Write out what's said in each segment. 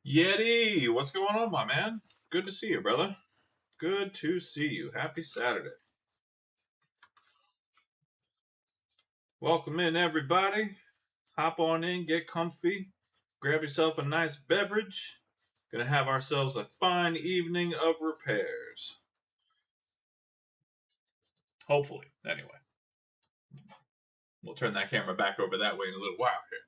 Yeti, what's going on, my man? Good to see you, brother. Good to see you. Happy Saturday. Welcome in, everybody. Hop on in, get comfy, grab yourself a nice beverage. Gonna have ourselves a fine evening of repairs. Hopefully, anyway. We'll turn that camera back over that way in a little while here.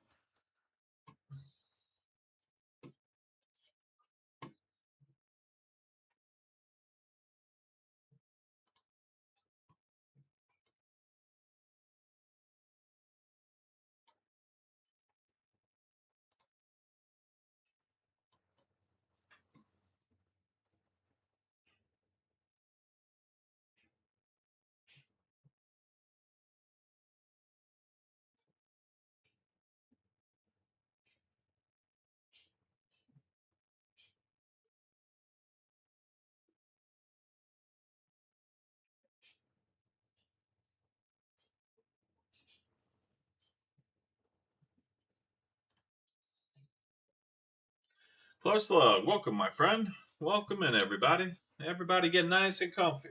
Close Slug, welcome, my friend. Welcome in, everybody. Everybody get nice and comfy.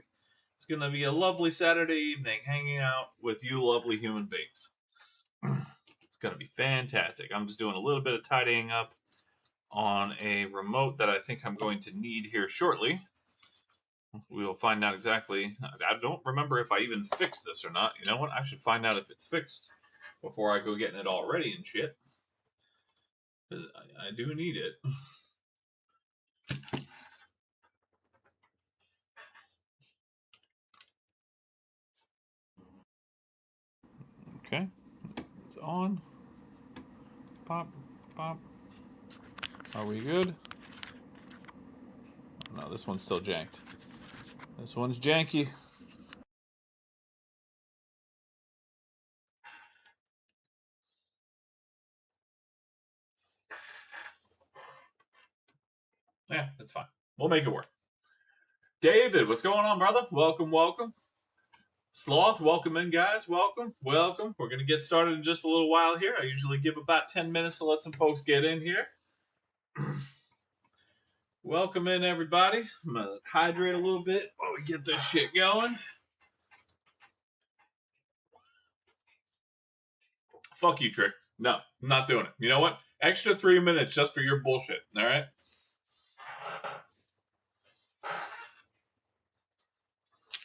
It's gonna be a lovely Saturday evening hanging out with you lovely human beings. It's going to be fantastic. I'm just doing a little bit of tidying up on a remote that I think I'm going to need here shortly. We will find out exactly. I don't remember if I even fixed this or not. You know what? I should find out if it's fixed before I go getting it all ready and shit. Because I do need it. Okay. It's on. Pop. Pop. Are we good? No, this one's still janked. This one's janky. Yeah, that's fine. We'll make it work. David, what's going on, brother? Welcome, welcome. Sloth, welcome in, guys. Welcome, welcome. We're going to get started in just a little while here. I usually give about 10 minutes to let some folks get in here. Welcome in, everybody. I'm going to hydrate a little bit while we get this shit going. Fuck you, Trick. No, I'm not doing it. You know what? Extra 3 minutes just for your bullshit, all right?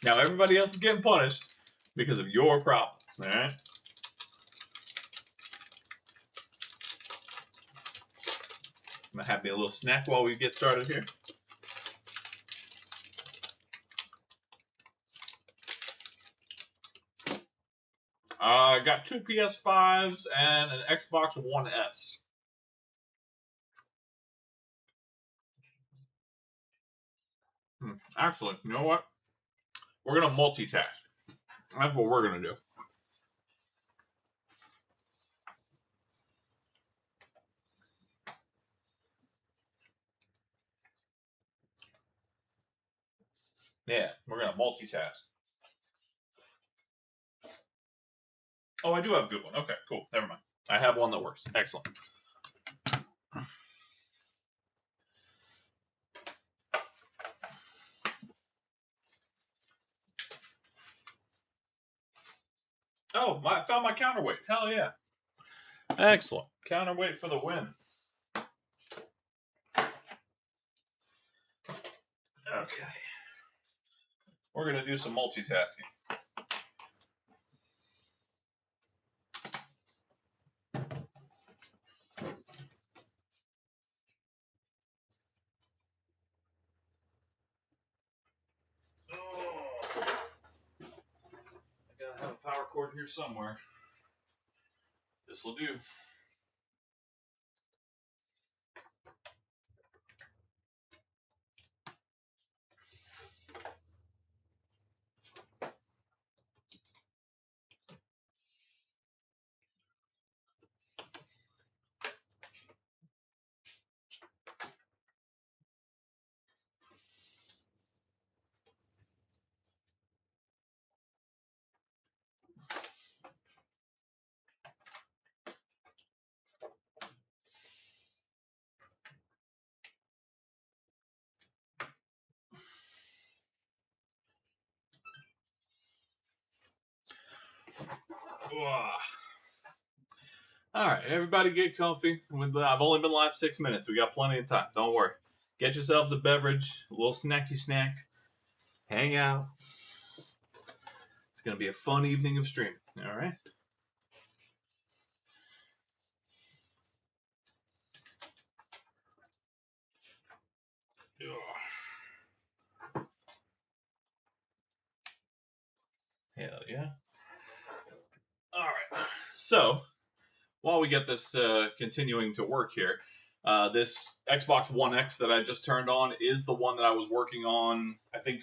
Now, everybody else is getting punished because of your problem, all right? I'm going to have me a little snack while we get started here. I got 2 PS5s and an Xbox One S. Actually, you know what? We're going to multitask. That's what we're going to do. Yeah, we're going to multitask. Oh, I do have a good one. Okay, cool. Never mind. I have one that works. Excellent. Oh, I found my counterweight. Hell yeah. Excellent. Counterweight for the win. Okay. We're going to do some multitasking. Oh. I got to have a power cord here somewhere. This will do. All right, everybody get comfy. I've only been live 6 minutes. We got plenty of time. Don't worry. Get yourselves a beverage, a little snacky snack. Hang out. It's going to be a fun evening of streaming. All right. Hell yeah. All right. So, while we get this continuing to work here, this Xbox One X that I just turned on is the one that I was working on, I think,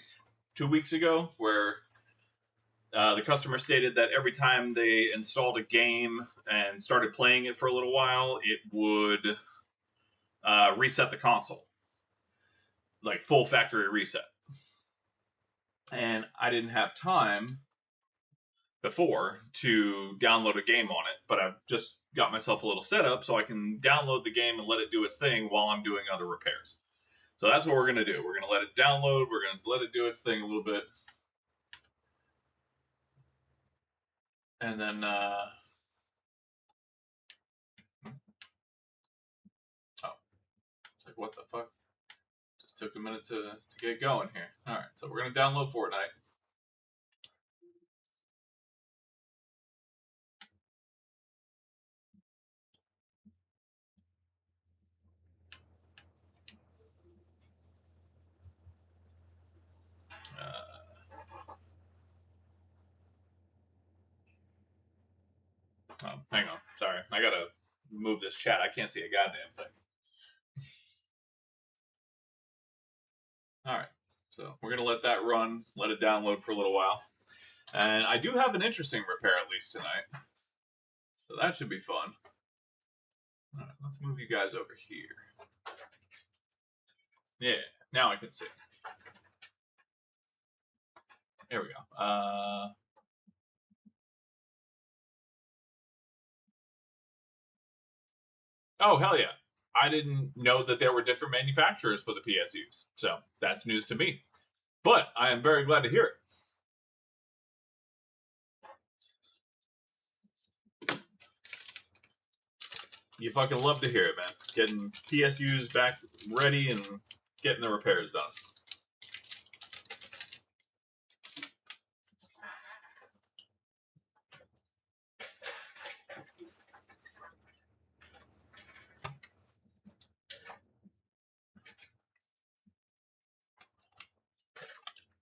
2 weeks ago, where the customer stated that every time they installed a game and started playing it for a little while, it would reset the console, like full factory reset. And I didn't have time before to download a game on it, but I've just got myself a little setup so I can download the game and let it do its thing while I'm doing other repairs. So that's what we're going to do. We're going to let it download. We're going to let it do its thing a little bit. And then, oh, it's like, what the fuck? Just took a minute to get going here. All right, so we're going to download Fortnite. Hang on. Sorry. I got to move this chat. I can't see a goddamn thing. All right. So we're going to let that run, let it download for a little while. And I do have an interesting repair at least tonight. So that should be fun. All right, let's move you guys over here. Yeah, now I can see. There we go. Oh, hell yeah. I didn't know that there were different manufacturers for the PSUs. So that's news to me. But I am very glad to hear it. You fucking love to hear it, man. Getting PSUs back ready and getting the repairs done.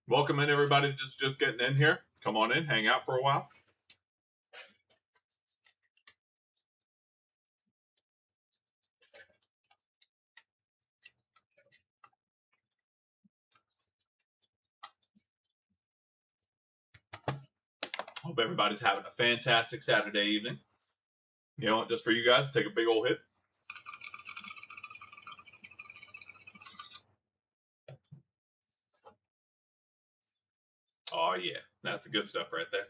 Welcome in, everybody. Just getting in here. Come on in, hang out for a while. Hope everybody's having a fantastic Saturday evening. You know, just for you guys, take a big old hit. Oh yeah, that's the good stuff right there.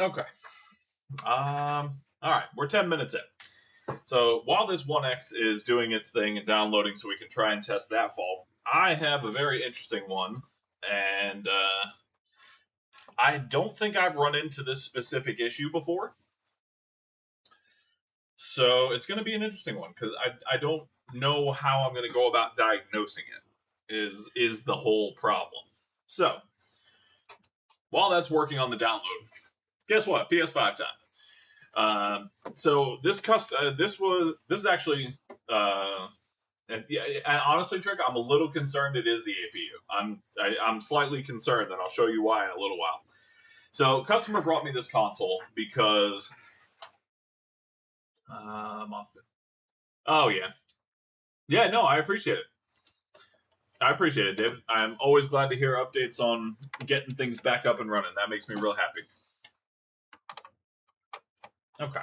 Okay. All right, we're 10 minutes in. So while this 1X is doing its thing and downloading so we can try and test that fault, I have a very interesting one. And I don't think I've run into this specific issue before. So it's going to be an interesting one because I don't know how I'm going to go about diagnosing it is the whole problem. So while that's working on the download, guess what? PS5 time. So this is actually and honestly, Trick, I'm a little concerned it is the APU. I'm slightly concerned, and I'll show you why in a little while. So customer brought me this console because oh yeah, no, I appreciate it. I appreciate it, David. I'm always glad to hear updates on getting things back up and running. That makes me real happy. Okay.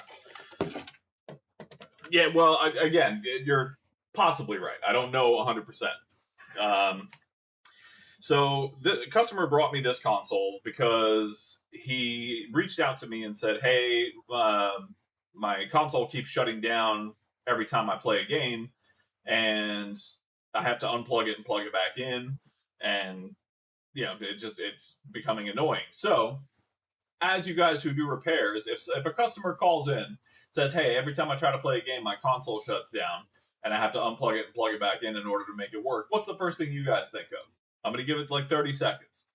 Yeah, well, again, you're possibly right. I don't know 100%. So the customer brought me this console because he reached out to me and said, "Hey, my console keeps shutting down every time I play a game, and I have to unplug it and plug it back in, and it's becoming annoying. So as you guys who do repairs, if a customer calls in, says, hey, every time I try to play a game, my console shuts down and I have to unplug it and plug it back in order to make it work, what's the first thing you guys think of? I'm going to give it like 30 seconds.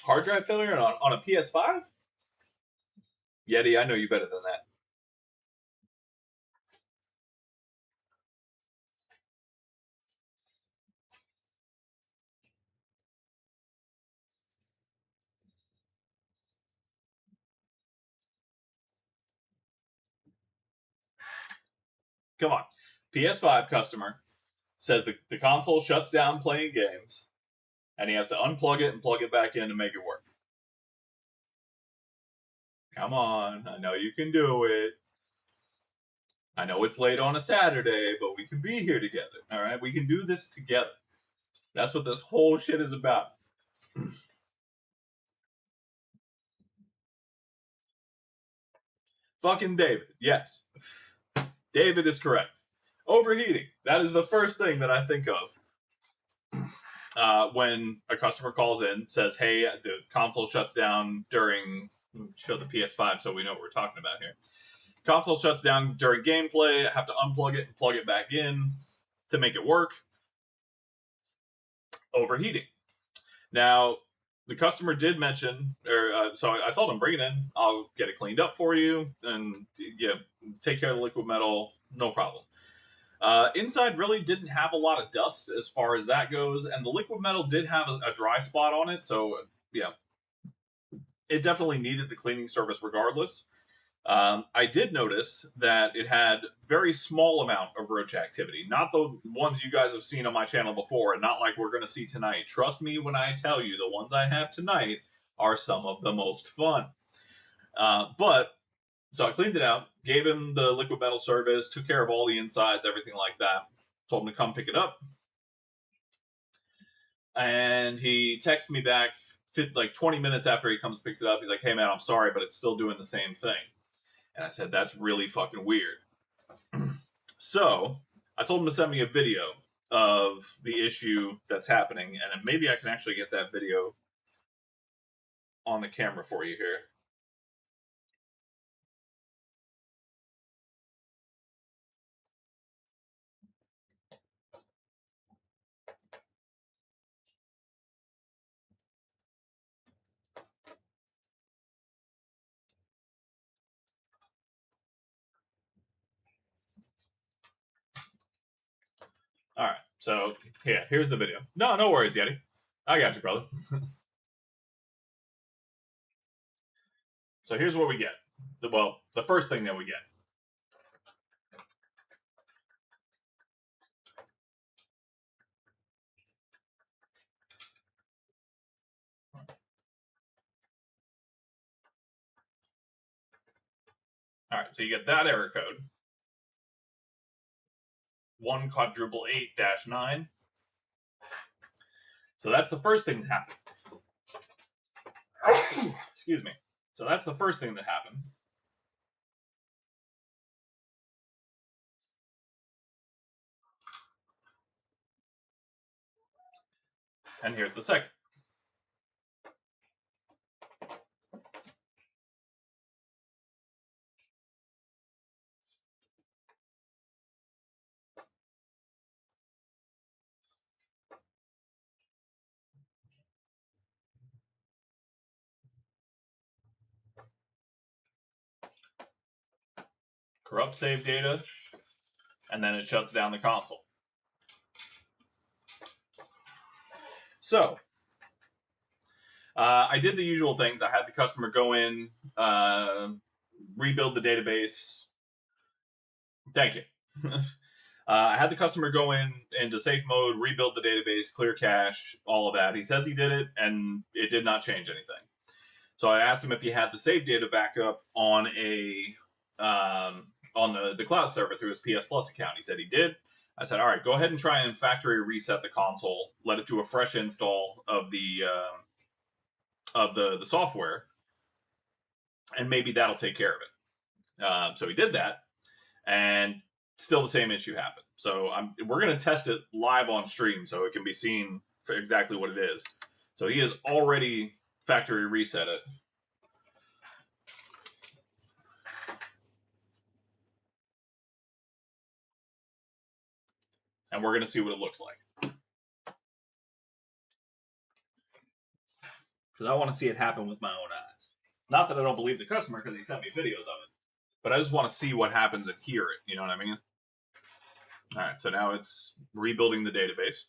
Hard drive failure on a PS5? Yeti, I know you better than that. Come on. PS5 customer says the console shuts down playing games and he has to unplug it and plug it back in to make it work. Come on. I know you can do it. I know it's late on a Saturday, but we can be here together. All right? We can do this together. That's what this whole shit is about. Fucking David. Yes. David is correct. Overheating. That is the first thing that I think of when a customer calls in, says, hey, the console shuts down during, show the PS5 so we know what we're talking about here. Console shuts down during gameplay. I have to unplug it and plug it back in to make it work. Overheating. Now, the customer did mention, so I told him, bring it in. I'll get it cleaned up for you, and take care of the liquid metal, no problem. Inside really didn't have a lot of dust as far as that goes, and the liquid metal did have a dry spot on it, so yeah, it definitely needed the cleaning service regardless. I did notice that it had very small amount of roach activity, not the ones you guys have seen on my channel before, and not like we're going to see tonight. Trust me when I tell you, the ones I have tonight are some of the most fun. So I cleaned it out, gave him the liquid metal service, took care of all the insides, everything like that. Told him to come pick it up. And he texted me back like 20 minutes after he comes picks it up. He's like, hey man, I'm sorry, but it's still doing the same thing. And I said, that's really fucking weird. So I told him to send me a video of the issue that's happening. And maybe I can actually get that video on the camera for you here. All right. So, yeah, here's the video. No worries, Yeti. I got you, brother. So here's what we get. The first thing that we get. All right, so you get that error code. 1/888-9. So that's the first thing that happened. Excuse me. So that's the first thing that happened. And here's the second. Corrupt save data, and then it shuts down the console. So, I did the usual things. I had the customer go in, rebuild the database. Thank you. I had the customer go into safe mode, rebuild the database, clear cache, all of that. He says he did it, and it did not change anything. So I asked him if he had the save data backup on the cloud server through his PS Plus account. He said he did. I said, all right, go ahead and try and factory reset the console. Let it do a fresh install of the software, and maybe that'll take care of it. So he did that, and still the same issue happened. So we're going to test it live on stream so it can be seen for exactly what it is. So he has already factory reset it. And we're going to see what it looks like. Because I want to see it happen with my own eyes. Not that I don't believe the customer because he sent me videos of it, but I just want to see what happens and hear it. You know what I mean? All right, so now it's rebuilding the database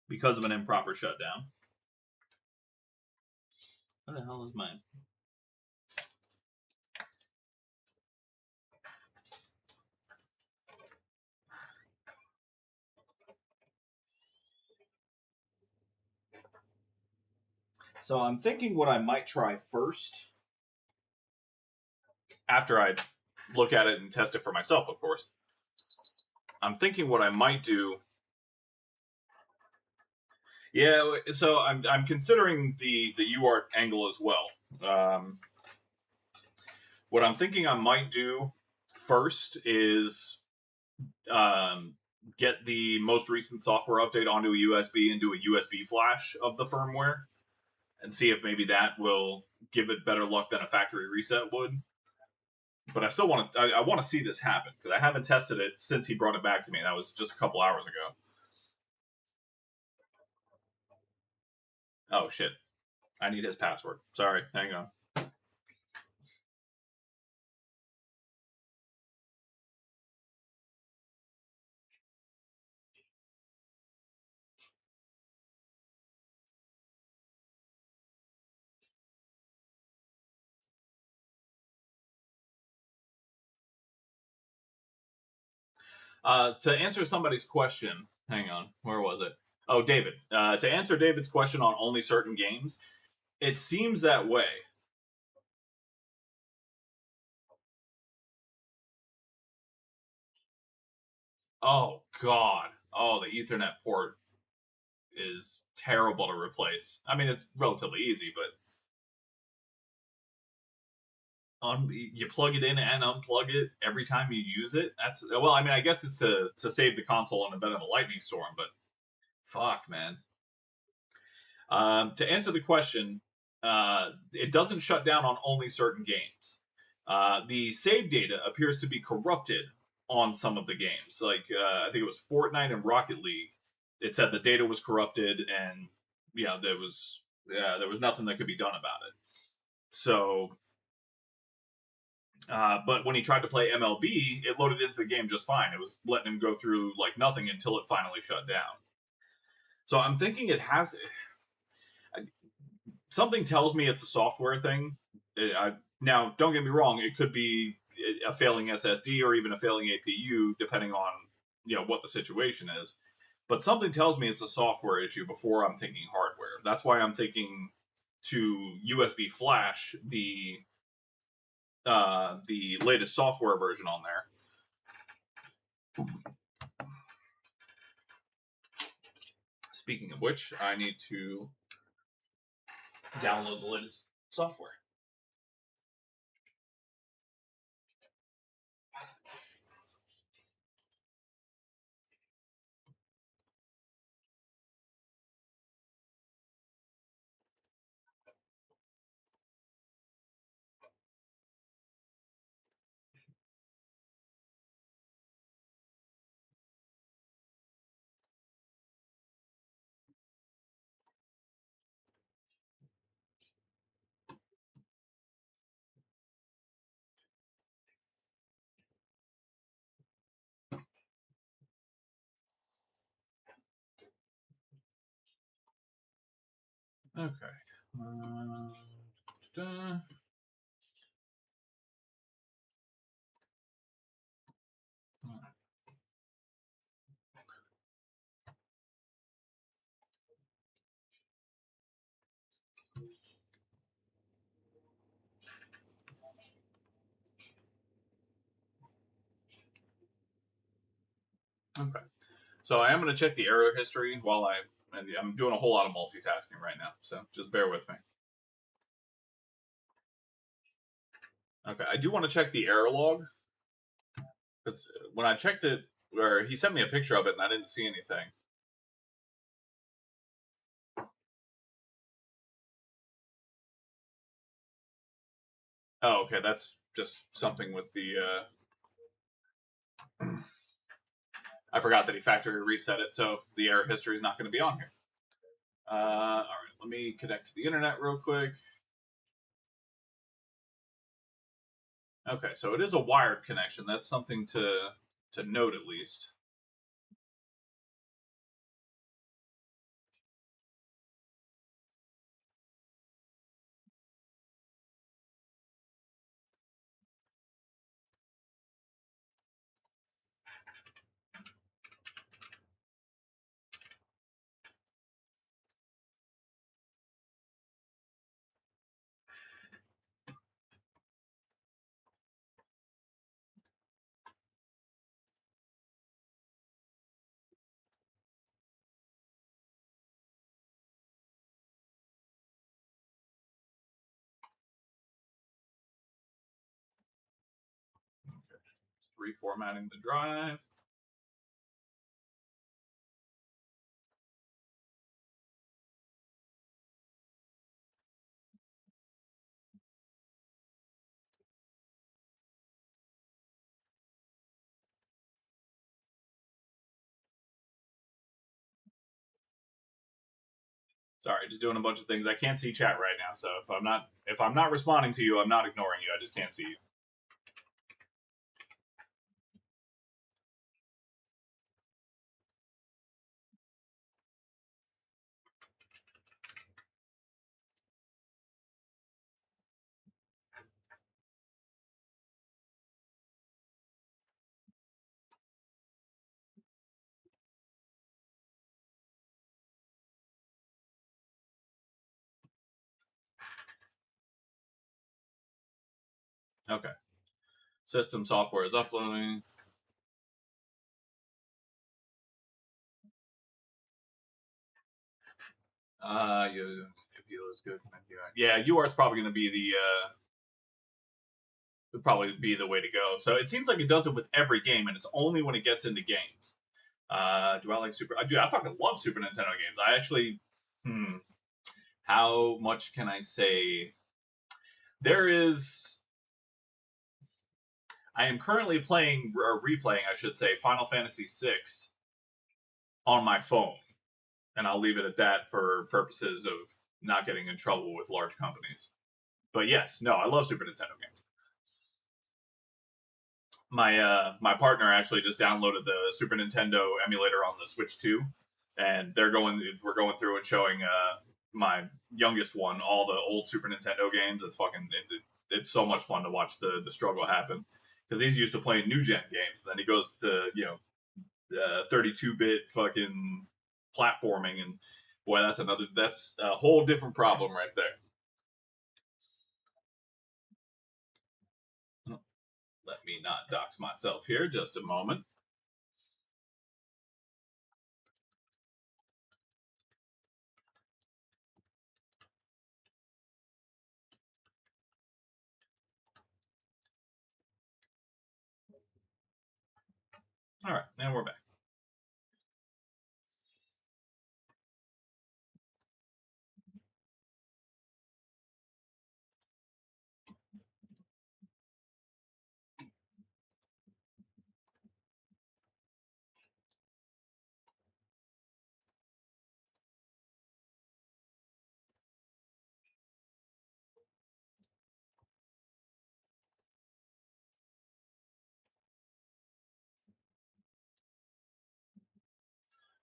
because of an improper shutdown. What the hell is mine? So I'm thinking what I might try first, after I look at it and test it for myself, of course. I'm thinking what I might do. Yeah, so I'm considering the UART angle as well. What I'm thinking I might do first is get the most recent software update onto a USB and do a USB flash of the firmware, and see if maybe that will give it better luck than a factory reset would. But I still want to. I want to see this happen because I haven't tested it since he brought it back to me. That was just a couple hours ago. Oh shit! I need his password. Sorry, hang on. To answer somebody's question, hang on. Where was it? Oh, David. To answer David's question on only certain games, it seems that way. Oh God. Oh, the Ethernet port is terrible to replace. I mean, it's relatively easy, but you plug it in and unplug it every time you use it. That's well, I mean, I guess it's to save the console in event of a lightning storm, but fuck, man. To answer the question, it doesn't shut down on only certain games. The save data appears to be corrupted on some of the games. Like I think it was Fortnite and Rocket League. It said the data was corrupted, and there was nothing that could be done about it. So, but when he tried to play MLB, it loaded into the game just fine. It was letting him go through like nothing until it finally shut down. So I'm thinking it has to. Something tells me it's a software thing. Now, don't get me wrong; it could be a failing SSD or even a failing APU, depending on what the situation is. But something tells me it's a software issue before I'm thinking hardware. That's why I'm thinking to USB flash the latest software version on there. Speaking of which, I need to download the latest software. Okay. Da. Okay. So I am going to check the error history while I'm doing a whole lot of multitasking right now. So just bear with me. Okay. I do want to check the error log because when I checked it, or he sent me a picture of it and I didn't see anything. Oh, okay. That's just something with the. I forgot that he factory reset it, so the error history is not going to be on here. All right, let me connect to the internet real quick. Okay, so it is a wired connection. That's something to note at least. Okay, just reformatting the drive. Sorry, just doing a bunch of things. I can't see chat right now, so if I'm not responding to you, I'm not ignoring you. I just can't see you. Okay. System software is uploading. You appeal is good. Yeah, UART's probably going to be the would probably be the way to go. So it seems like it does it with every game, and it's only when it gets into games. Do I like Super? Dude, I fucking love Super Nintendo games. I actually, how much can I say? There is. I am currently playing or replaying, I should say, Final Fantasy VI on my phone, and I'll leave it at that for purposes of not getting in trouble with large companies. But yes, no, I love Super Nintendo games. My partner actually just downloaded the Super Nintendo emulator on the Switch 2, and we're going through and showing my youngest one all the old Super Nintendo games. It's fucking it's so much fun to watch the struggle happen because he's used to playing new gen games. Then he goes to 32-bit fucking platforming, and boy, that's a whole different problem right there. Let me not dox myself here. Just a moment. All right, now we're back.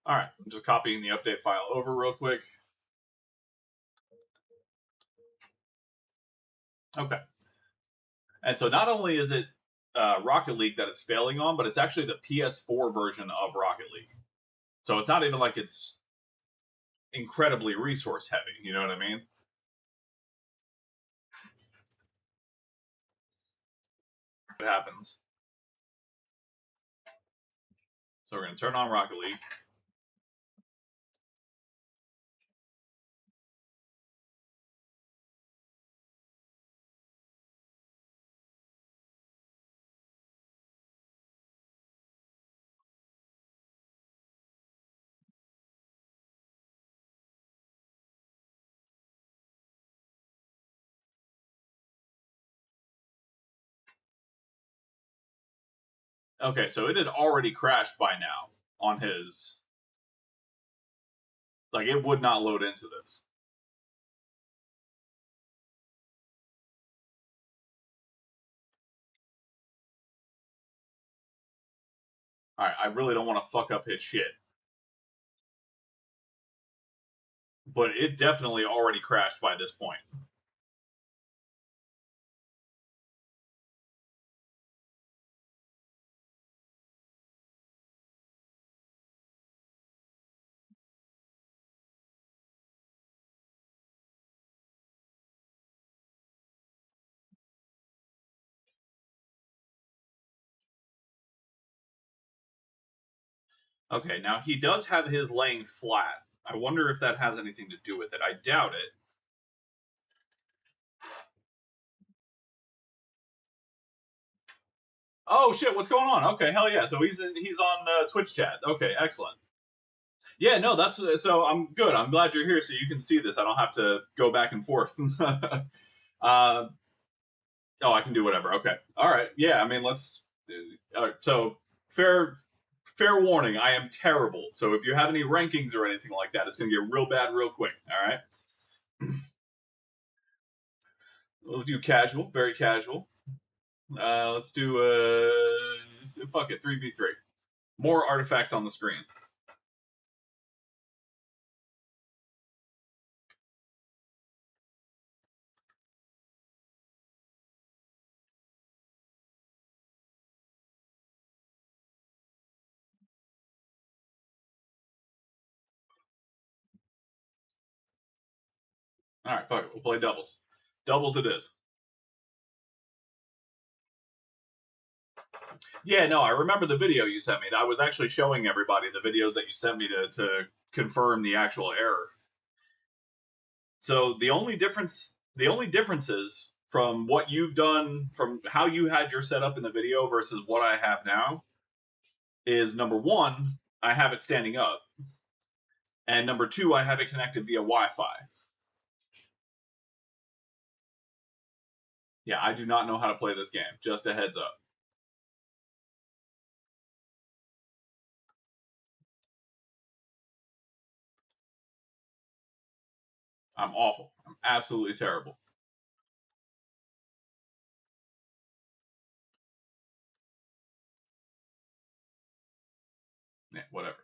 All right, I'm just copying the update file over real quick. Okay. And so not only is it Rocket League that it's failing on, but it's actually the PS4 version of Rocket League. So it's not even like it's incredibly resource heavy. You know what I mean? It happens. So we're going to turn on Rocket League. Okay, so it had already crashed by now on his. Like, it would not load into this. All right, I really don't want to fuck up his shit. But it definitely already crashed by this point. Okay, now he does have his laying flat. I wonder if that has anything to do with it. I doubt it. Oh shit, what's going on? Okay, hell yeah. So he's on Twitch chat. Okay, excellent. Yeah, no, that's so I'm good. I'm glad you're here so you can see this. I don't have to go back and forth. Oh, I can do whatever. Okay. All right. Yeah, I mean, let's all right, so fair warning, I am terrible. So if you have any rankings or anything like that, it's going to get real bad real quick, all right? We'll do casual, very casual. Let's do fuck it, 3v3. More artifacts on the screen. All right, fuck it. We'll play doubles. Doubles it is. Yeah, no, I remember the video you sent me. I was actually showing everybody the videos that you sent me to confirm the actual error. So the only differences from what you've done, from how you had your setup in the video versus what I have now, is number one, I have it standing up, and number two, I have it connected via Wi-Fi. Yeah, I do not know how to play this game. Just a heads up. I'm awful. I'm absolutely terrible. Yeah, whatever.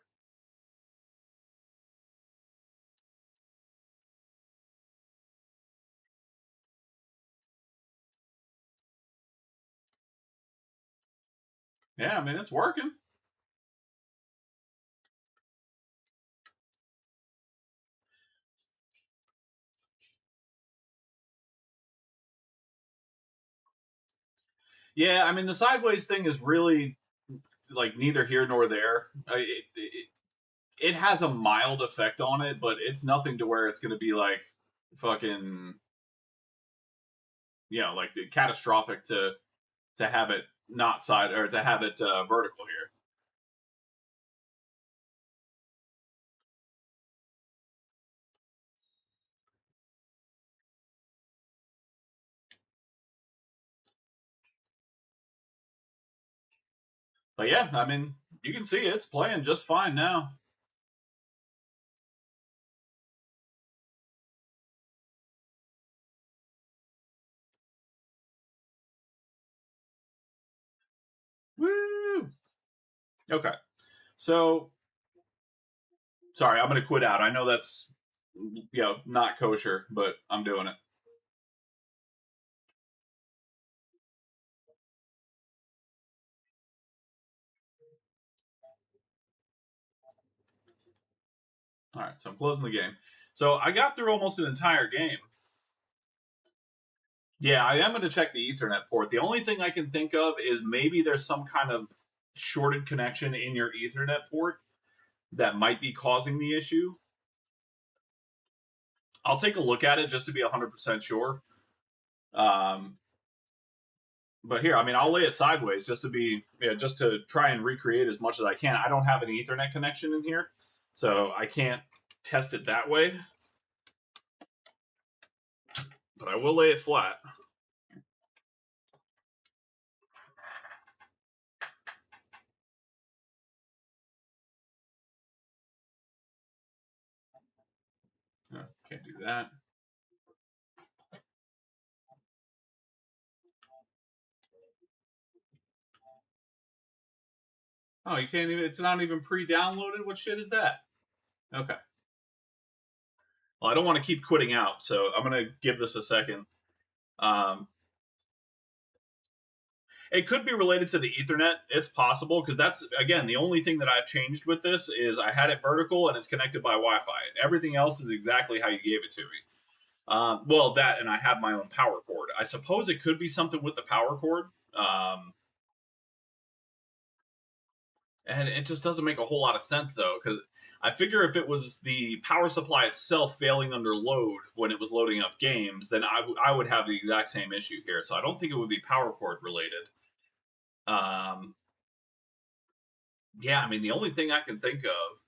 Yeah, I mean it's working. Yeah, I mean the sideways thing is really like neither here nor there. It has a mild effect on it, but it's nothing to where it's going to be like fucking like catastrophic to have it not side or to have it vertical here. But yeah, I mean you can see it's playing just fine now. Woo! Okay, so sorry, I'm going to quit out. I know that's not kosher, but I'm doing it. All right, so I'm closing the game. So I got through almost an entire game. Yeah, I am going to check the Ethernet port. The only thing I can think of is maybe there's some kind of shorted connection in your Ethernet port that might be causing the issue. I'll take a look at it just to be 100% sure. Um, but here, I mean, I'll lay it sideways just to be, just to try and recreate as much as I can. I don't have an Ethernet connection in here, so I can't test it that way. But I will lay it flat. No, can't do that. Oh, you can't even. It's not even pre-downloaded. What shit is that? Okay. Well, I don't want to keep quitting out, so I'm gonna give this a second. Um, it could be related to the Ethernet. It's possible because that's again the only thing that I've changed with this is I had it vertical and it's connected by Wi-Fi. Everything else is exactly how you gave it to me. Well, that and I have my own power cord. I suppose it could be something with the power cord. And it just doesn't make a whole lot of sense though, because I figure if it was the power supply itself failing under load when it was loading up games, then I would have the exact same issue here. So I don't think it would be power cord related. Um, yeah, I mean the only thing I can think of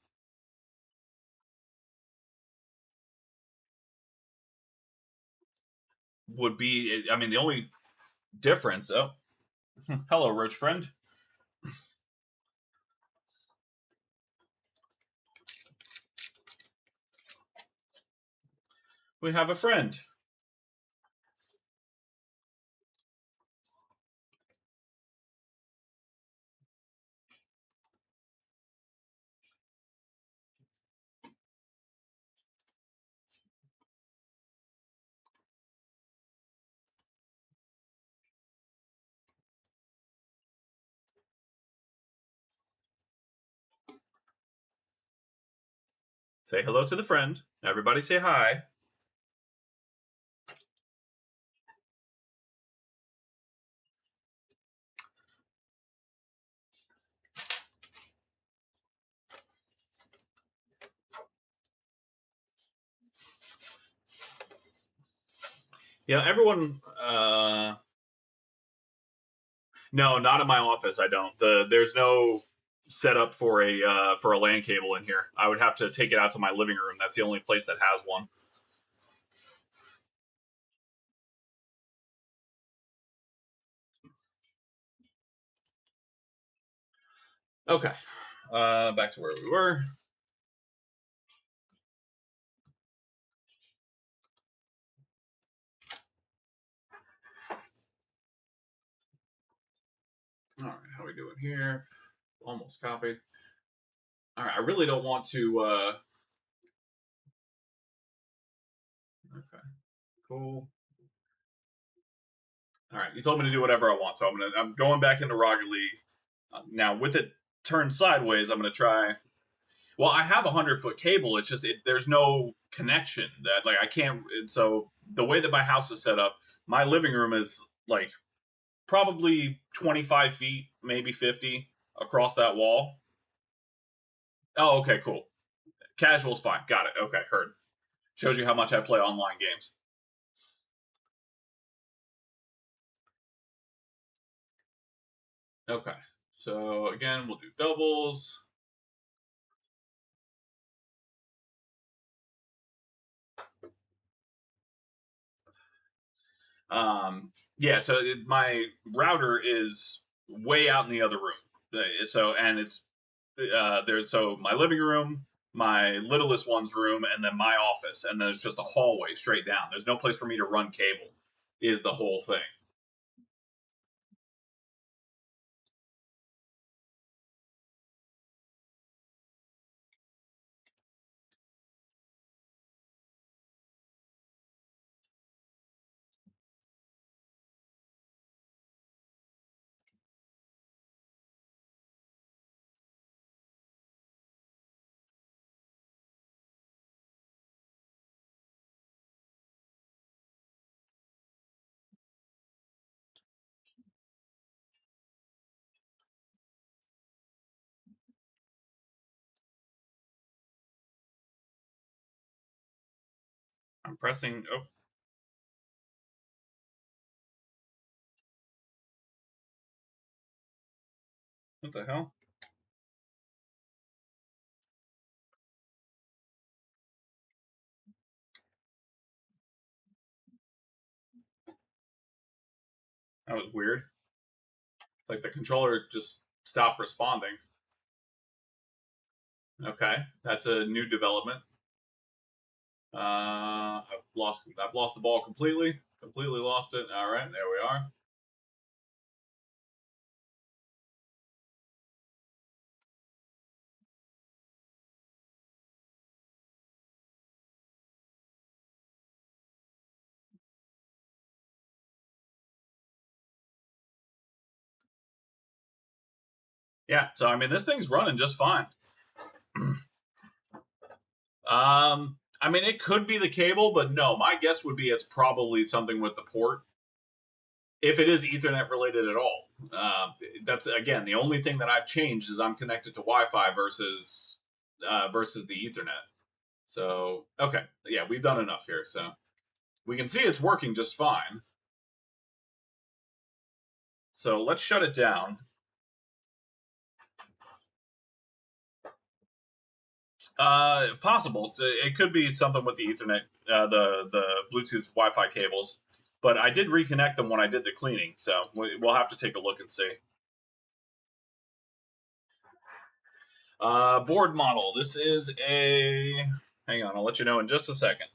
would be, I mean the only difference. Oh, hello, rich friend. We have a friend. Say hello to the friend. Everybody say hi. Yeah, everyone. No, not in my office. I don't. There's no setup for a LAN cable in here. I would have to take it out to my living room. That's the only place that has one. Okay, back to where we were. All right, how are we doing here? Almost copied. All right, I really don't want to. Okay, cool. All right, you told me to do whatever I want, so I'm going back into Rocket League. Now with it turned sideways, I'm gonna try. Well, I have a 100-foot cable. It's just there's no connection. That like I can't. So the way that my house is set up, my living room is like probably 25 feet, maybe 50 across that wall. Oh, okay, cool. Casual's fine. Got it. Okay, heard. Shows you how much I play online games. Okay. So again, we'll do doubles. Yeah, so my router is way out in the other room. So and it's there's so my living room, my littlest one's room, and then my office, and there's just a hallway straight down. There's no place for me to run cable. Is the whole thing. I'm pressing. Oh. What the hell? That was weird. It's like the controller just stopped responding. Okay, that's a new development. I've lost the ball completely. Completely lost it. All right, there we are. Yeah, so I mean, this thing's running just fine. I mean, it could be the cable, but no, my guess would be it's probably something with the port. If it is Ethernet related at all, that's again the only thing that I've changed is I'm connected to Wi-Fi versus the Ethernet. So okay, yeah, we've done enough here, so we can see it's working just fine. So let's shut it down. Possible. It could be something with the Ethernet, the Bluetooth Wi-Fi cables. But I did reconnect them when I did the cleaning, so we'll have to take a look and see. Board model. This is a. Hang on, I'll let you know in just a second.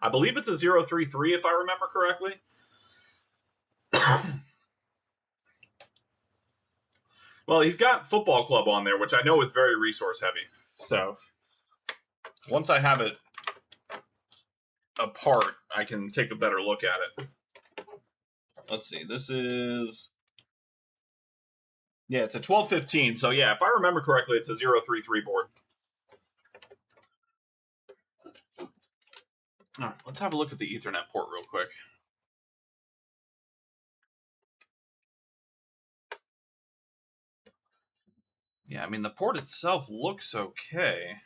I believe it's a 033 if I remember correctly. Well, he's got Football Club on there, which I know is very resource heavy. So once I have it apart, I can take a better look at it. Let's see. This is. Yeah, it's a 1215. So yeah, if I remember correctly, it's a 033 board. All right, let's have a look at the Ethernet port real quick. Yeah, I mean, the port itself looks okay.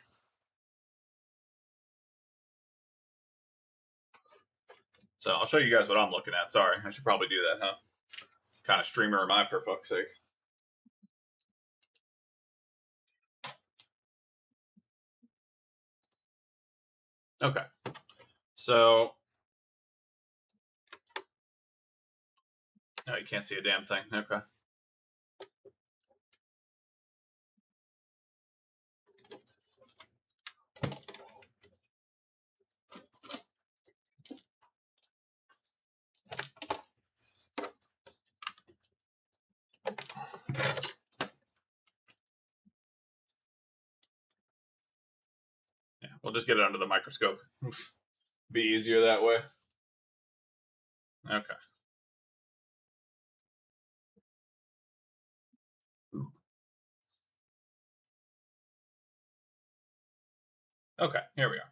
So I'll show you guys what I'm looking at. Sorry, I should probably do that, huh? Kind of streamer am I, for fuck's sake? Okay. So, no, you can't see a damn thing. Okay. Yeah, we'll just get it under the microscope. Be easier that way. Okay. Okay, here we are.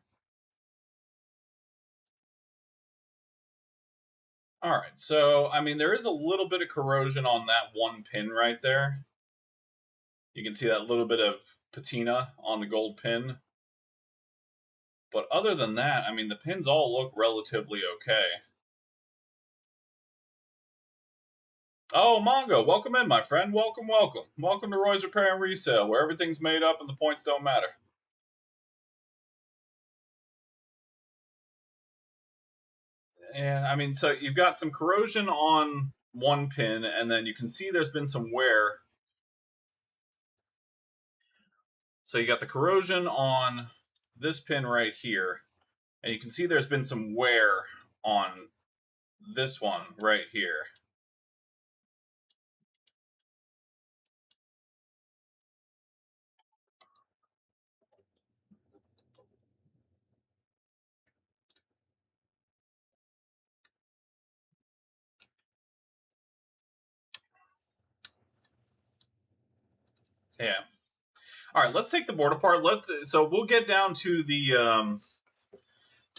All right, so, I mean, there is a little bit of corrosion on that one pin right there. You can see that little bit of patina on the gold pin. But other than that, I mean, the pins all look relatively okay. Oh, Mongo, welcome in, my friend. Welcome, welcome. Welcome to Roy's Repair and Resale, where everything's made up and the points don't matter. Yeah, I mean, so you've got some corrosion on one pin, and then you can see there's been some wear. So you got the corrosion on this pin right here, and you can see there's been some wear on this one right here. Yeah. All right, let's take the board apart. So we'll get down to the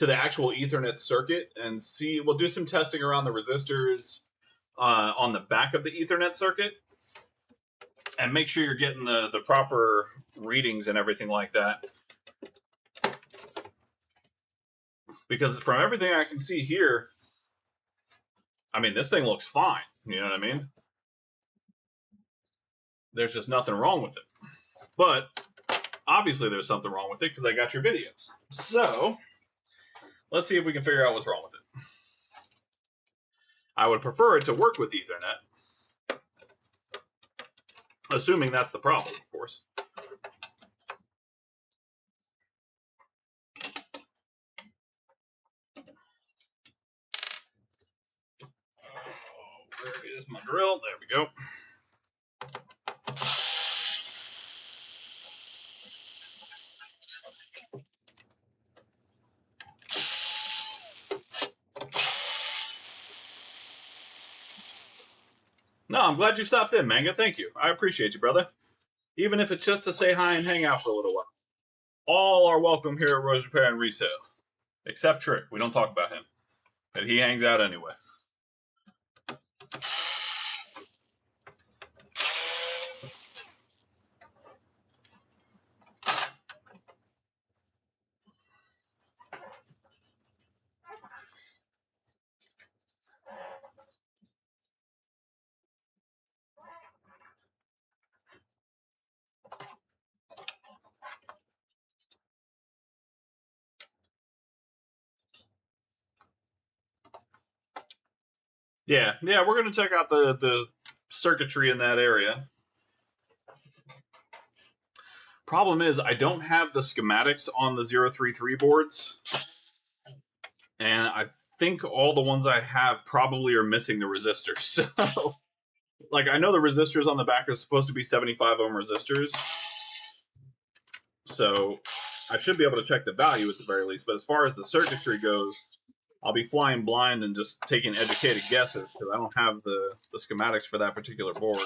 actual Ethernet circuit and see. We'll do some testing around the resistors on the back of the Ethernet circuit, and make sure you're getting the proper readings and everything like that. Because from everything I can see here, I mean, this thing looks fine. You know what I mean? There's just nothing wrong with it. But obviously there's something wrong with it because I got your videos. So let's see if we can figure out what's wrong with it. I would prefer it to work with Ethernet. Assuming that's the problem, of course. Where is my drill? There we go. No, I'm glad you stopped in, Manga. Thank you. I appreciate you, brother. Even if it's just to say hi and hang out for a little while. All are welcome here at ROG Repair and Resale. Except Trick. We don't talk about him. But he hangs out anyway. Yeah, we're going to check out the circuitry in that area. Problem is, I don't have the schematics on the 033 boards. And I think all the ones I have probably are missing the resistors. So, like, I know the resistors on the back are supposed to be 75 ohm resistors. So, I should be able to check the value at the very least. But as far as the circuitry goes, I'll be flying blind and just taking educated guesses because I don't have the schematics for that particular board.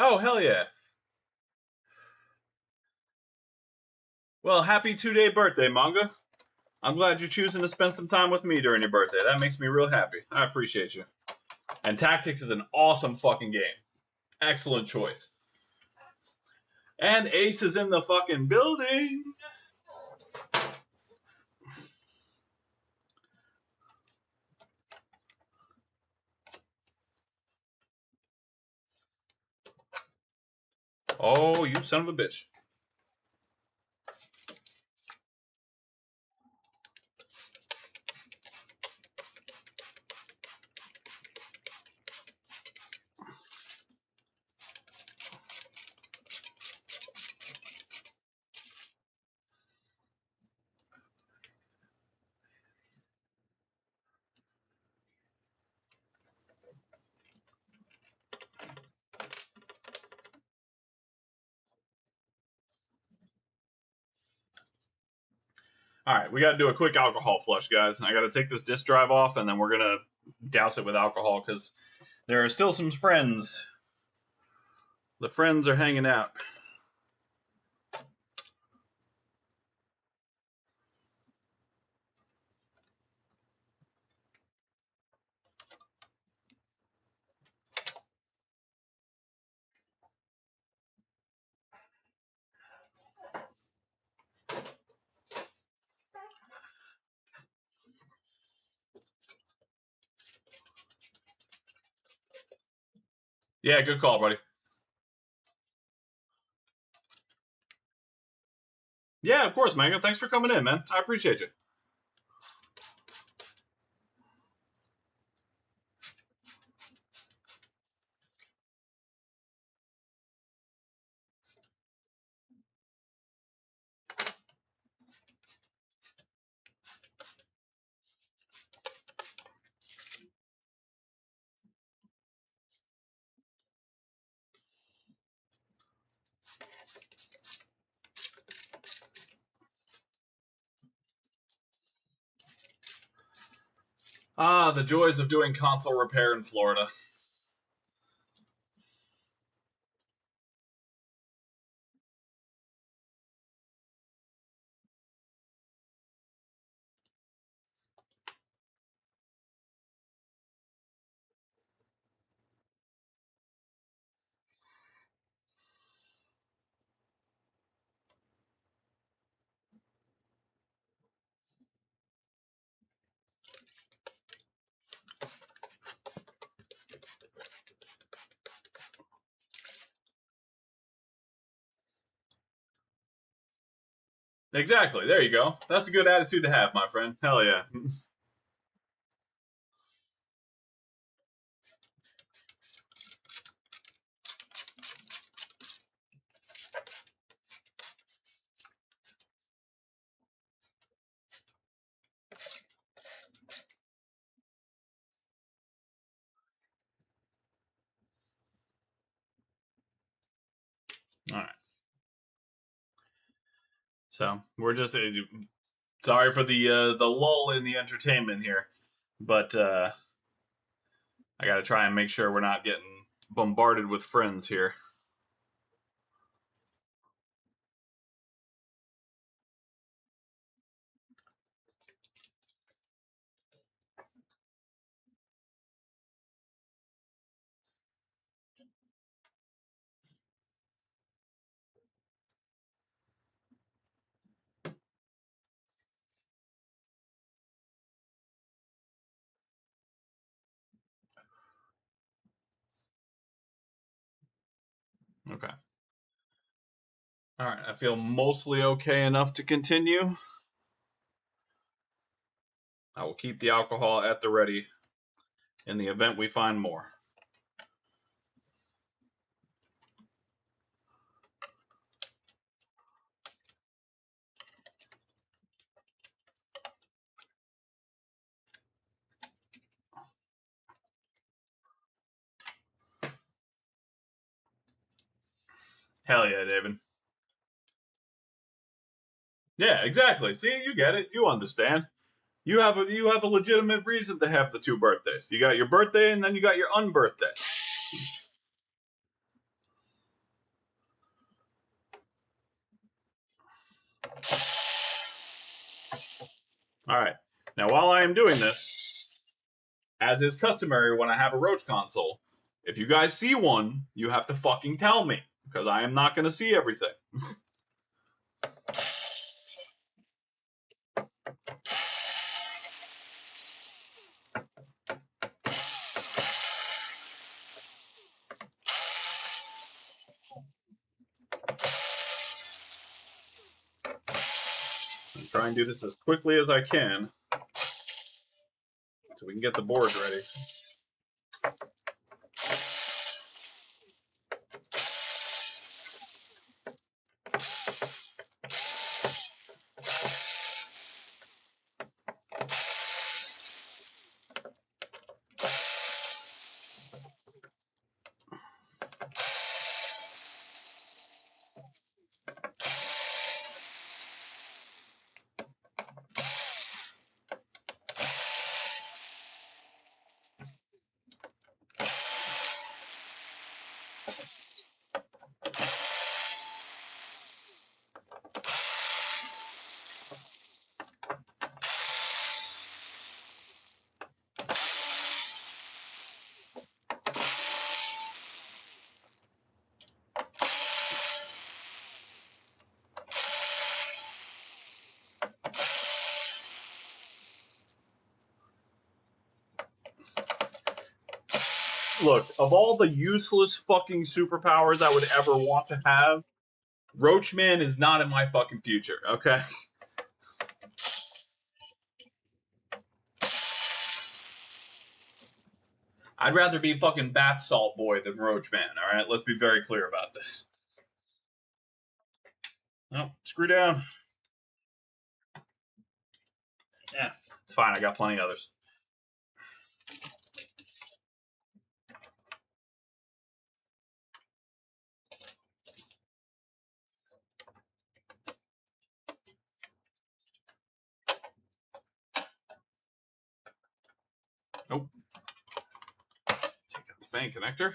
Oh, hell yeah. Well, happy 2-day birthday, Manga. I'm glad you're choosing to spend some time with me during your birthday. That makes me real happy. I appreciate you. And Tactics is an awesome fucking game. Excellent choice. And Ace is in the fucking building. Oh, you son of a bitch. All right, we got to do a quick alcohol flush, guys. I got to take this disk drive off, and then we're going to douse it with alcohol because there are still some friends. The friends are hanging out. Yeah, good call, buddy. Yeah, of course, Manga. Thanks for coming in, man. I appreciate you. Ah, the joys of doing console repair in Florida. Exactly. There you go. That's a good attitude to have, my friend. Hell yeah. All right. So we're just sorry for the lull in the entertainment here, but I got to try and make sure we're not getting bombarded with friends here. Okay. All right. I feel mostly okay enough to continue. I will keep the alcohol at the ready in the event we find more. Hell yeah, David. Yeah, exactly. See, you get it. You understand. You have a legitimate reason to have the two birthdays. You got your birthday and then you got your unbirthday. All right. Now, while I am doing this, as is customary when I have a Roach console, if you guys see one, you have to fucking tell me because I am not going to see everything. I'm trying to do this as quickly as I can so we can get the board ready. Look, of all the useless fucking superpowers I would ever want to have, Roachman is not in my fucking future, okay? I'd rather be fucking Bath Salt Boy than Roachman, alright? Let's be very clear about this. No, screw down. Yeah, it's fine. I got plenty of others. fan connector.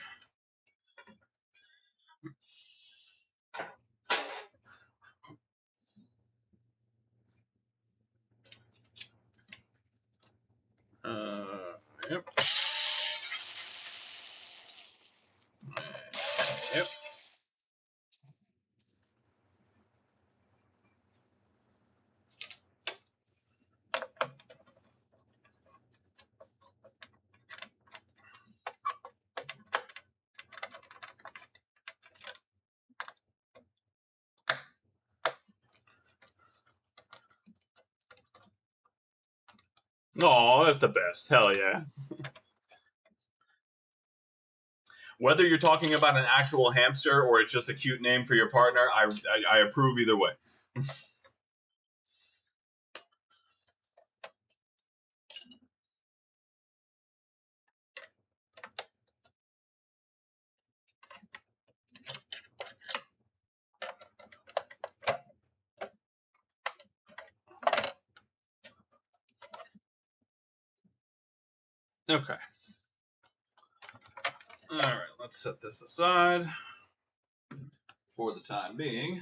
Yep. Yep. Oh, that's the best. Hell yeah. Whether you're talking about an actual hamster or it's just a cute name for your partner, I approve either way. Okay. All right, let's set this aside for the time being.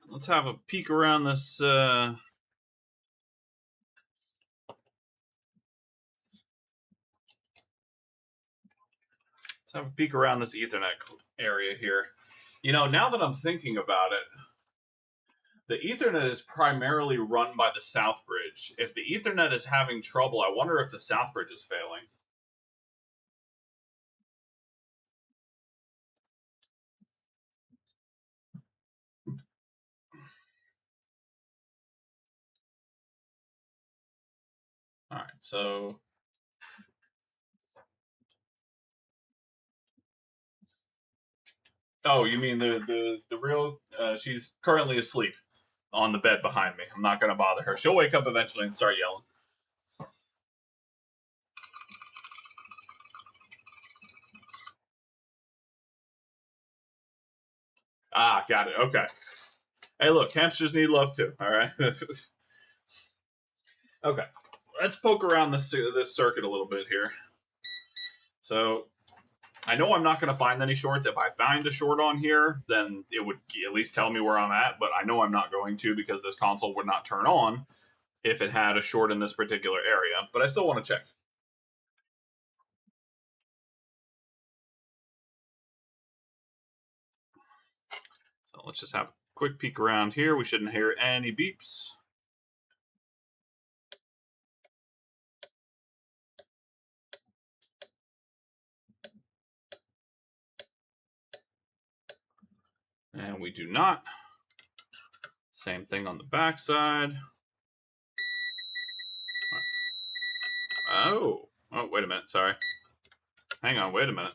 Let's have a peek around this. Let's have a peek around this Ethernet area here. You know, now that I'm thinking about it, the Ethernet is primarily run by the South Bridge. If the Ethernet is having trouble, I wonder if the South Bridge is failing. All right, so oh, you mean the real? She's currently asleep on the bed behind me. I'm not going to bother her. She'll wake up eventually and start yelling. Ah, got it. Okay. Hey, look, hamsters need love too. All right. Okay. Let's poke around this circuit a little bit here. So I know I'm not going to find any shorts. If I find a short on here, then it would at least tell me where I'm at. But I know I'm not going to because this console would not turn on if it had a short in this particular area. But I still want to check. So let's just have a quick peek around here. We shouldn't hear any beeps. And we do not. Same thing on the back side. Oh, wait a minute. Sorry. Hang on, wait a minute.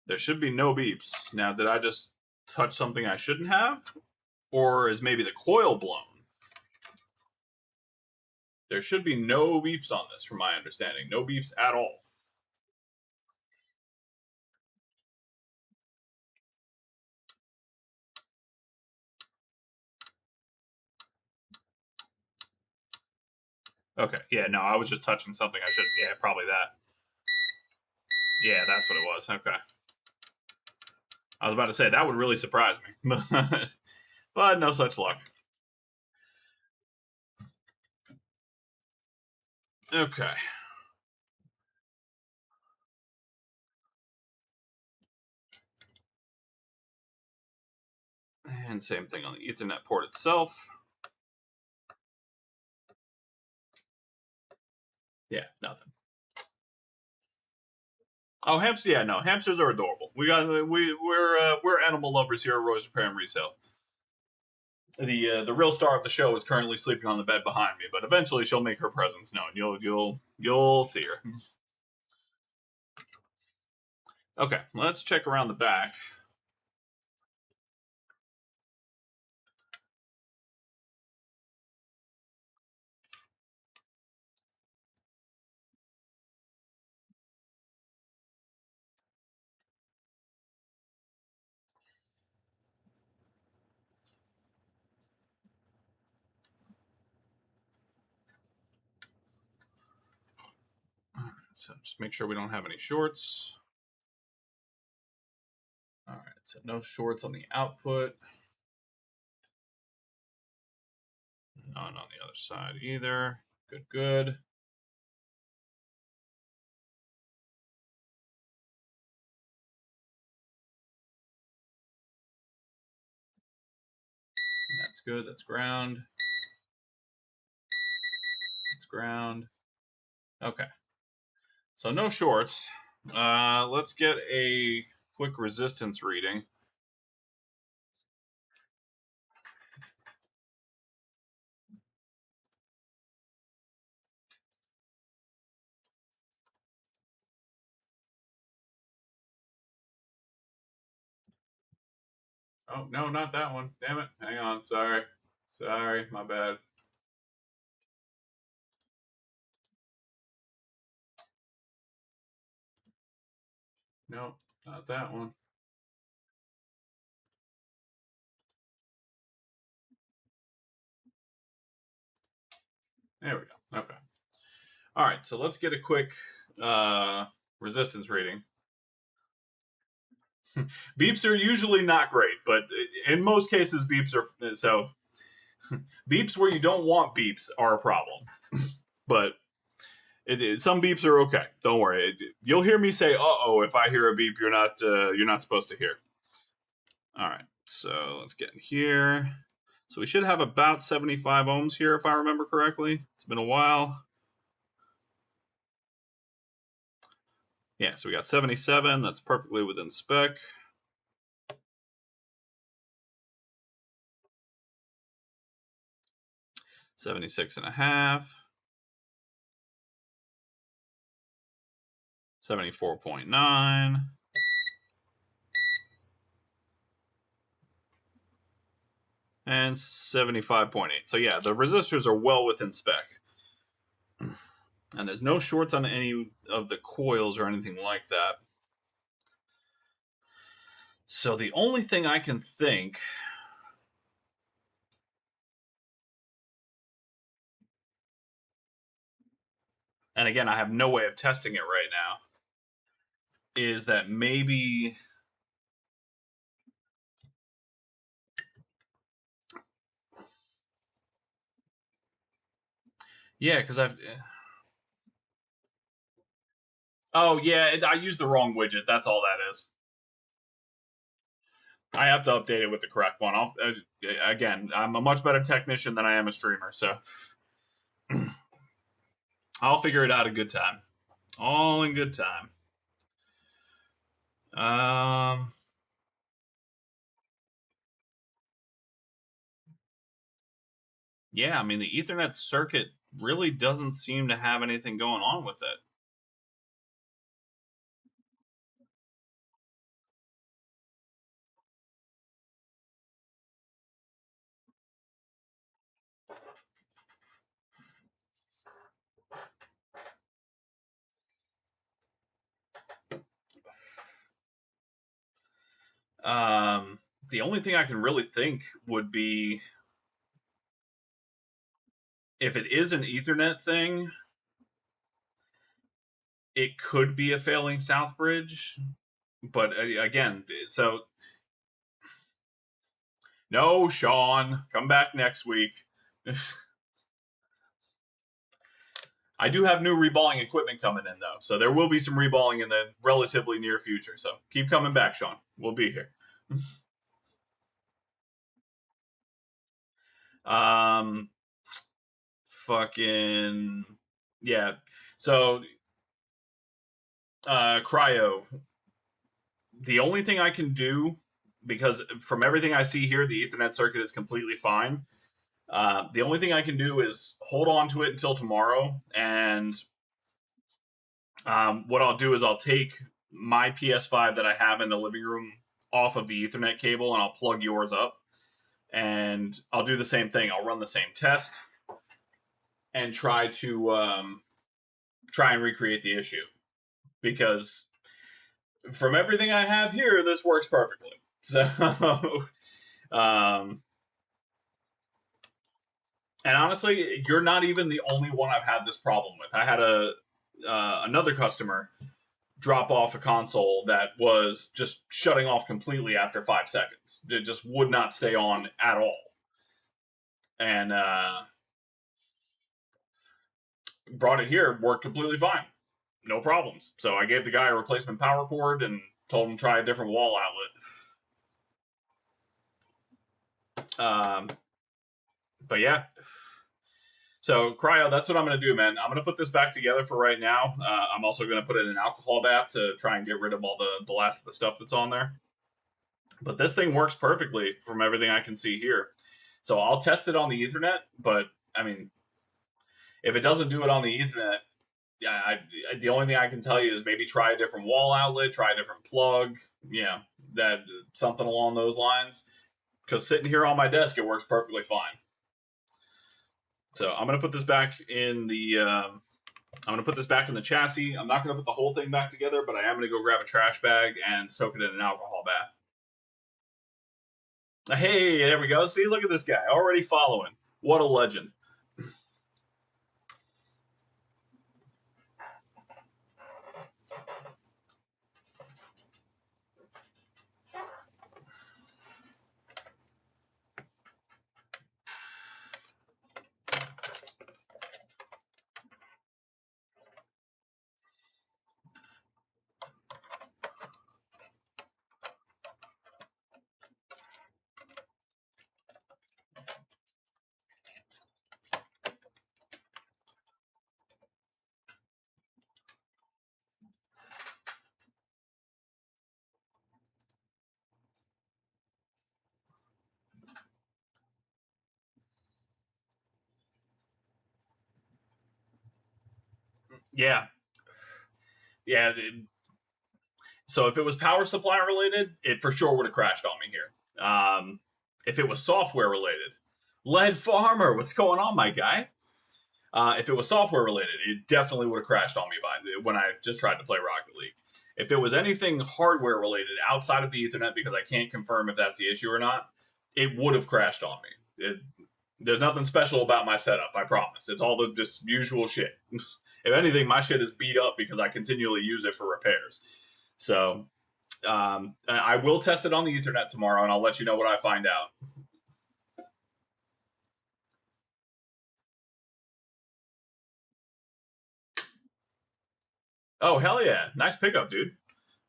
There should be no beeps. Now, did I just touch something I shouldn't have? Or is maybe the coil blown? There should be no beeps on this, from my understanding. No beeps at all. Okay, yeah, no, I was just touching something I shouldn't. Yeah, probably that. Yeah, that's what it was. Okay. I was about to say, that would really surprise me. But no such luck. Okay. And same thing on the Ethernet port itself. Yeah, nothing. Oh, hamsters! Yeah, no, hamsters are adorable. We're animal lovers here at Rose Repair and Resale. The real star of the show is currently sleeping on the bed behind me, but eventually she'll make her presence known. You'll see her. Okay, let's check around the back. so just make sure we don't have any shorts. All right, so no shorts on the output. None on the other side either. Good, good. That's good. That's ground. That's ground. Okay. So no shorts. Let's get a quick resistance reading. Oh, no, not that one. Damn it. Hang on. Sorry. Sorry. My bad. No, not that one. There we go. Okay. All right. So let's get a quick resistance reading. Beeps are usually not great, but in most cases, beeps are so. Beeps where you don't want beeps are a problem, but some beeps are okay. Don't worry. You'll hear me say "uh-oh" if I hear a beep you're not supposed to hear. All right, so let's get in here. So we should have about 75 ohms here, if I remember correctly. It's been a while. Yeah, so we got 77. That's perfectly within spec. $76.5. 74.9. And 75.8. So yeah, the resistors are well within spec. And there's no shorts on any of the coils or anything like that. So the only thing I can think, and again, I have no way of testing it right now, is that maybe yeah, because oh yeah, I used the wrong widget. That's all that is. I have to update it with the correct one. Again, I'm a much better technician than I am a streamer, so I'll figure it out in good time. All in good time. Yeah, I mean the Ethernet circuit really doesn't seem to have anything going on with it. The only thing I can really think would be if it is an Ethernet thing, it could be a failing South Bridge. But again, so no, Sean, come back next week. I do have new reballing equipment coming in though, so there will be some reballing in the relatively near future. So keep coming back, Sean. We'll be here. Fucking yeah. So cryo. The only thing I can do, because from everything I see here, the Ethernet circuit is completely fine. The only thing I can do is hold on to it until tomorrow, and what I'll do is I'll take my PS5 that I have in the living room off of the Ethernet cable, and I'll plug yours up, and I'll do the same thing. I'll run the same test and try and recreate the issue, because from everything I have here, this works perfectly. So, and honestly, you're not even the only one I've had this problem with. I had another customer drop off a console that was just shutting off completely after 5 seconds. It just would not stay on at all. And brought it here, worked completely fine. No problems. So I gave the guy a replacement power cord and told him to try a different wall outlet. But yeah. So Cryo, that's what I'm going to do, man. I'm going to put this back together for right now. I'm also going to put it in an alcohol bath to try and get rid of all the last of the stuff that's on there. But this thing works perfectly from everything I can see here. So I'll test it on the Ethernet. But I mean, if it doesn't do it on the Ethernet, yeah, the only thing I can tell you is maybe try a different wall outlet, try a different plug, that something along those lines. Because sitting here on my desk, it works perfectly fine. So I'm gonna put this back in the chassis. I'm not gonna put the whole thing back together, but I am gonna go grab a trash bag and soak it in an alcohol bath. Hey, there we go. See, look at this guy already following. What a legend. Yeah, yeah. So if it was power supply related, it for sure would have crashed on me here. If it was software related, Lead Farmer, what's going on, my guy? If it was software related, it definitely would have crashed on me when I just tried to play Rocket League. If it was anything hardware related outside of the Ethernet, because I can't confirm if that's the issue or not, it would have crashed on me. There's nothing special about my setup, I promise. It's all the just usual shit. If anything, my shit is beat up because I continually use it for repairs. So I will test it on the Ethernet tomorrow, and I'll let you know what I find out. Oh hell yeah! Nice pickup, dude.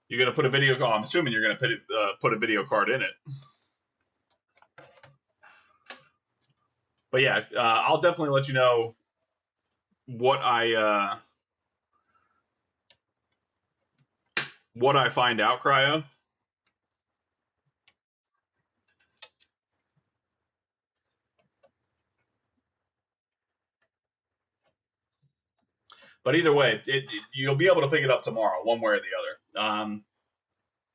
You're gonna put a video. I'm assuming you're gonna put a video card in it. But yeah, I'll definitely let you know what I find out, Cryo. But either way, you'll be able to pick it up tomorrow, one way or the other.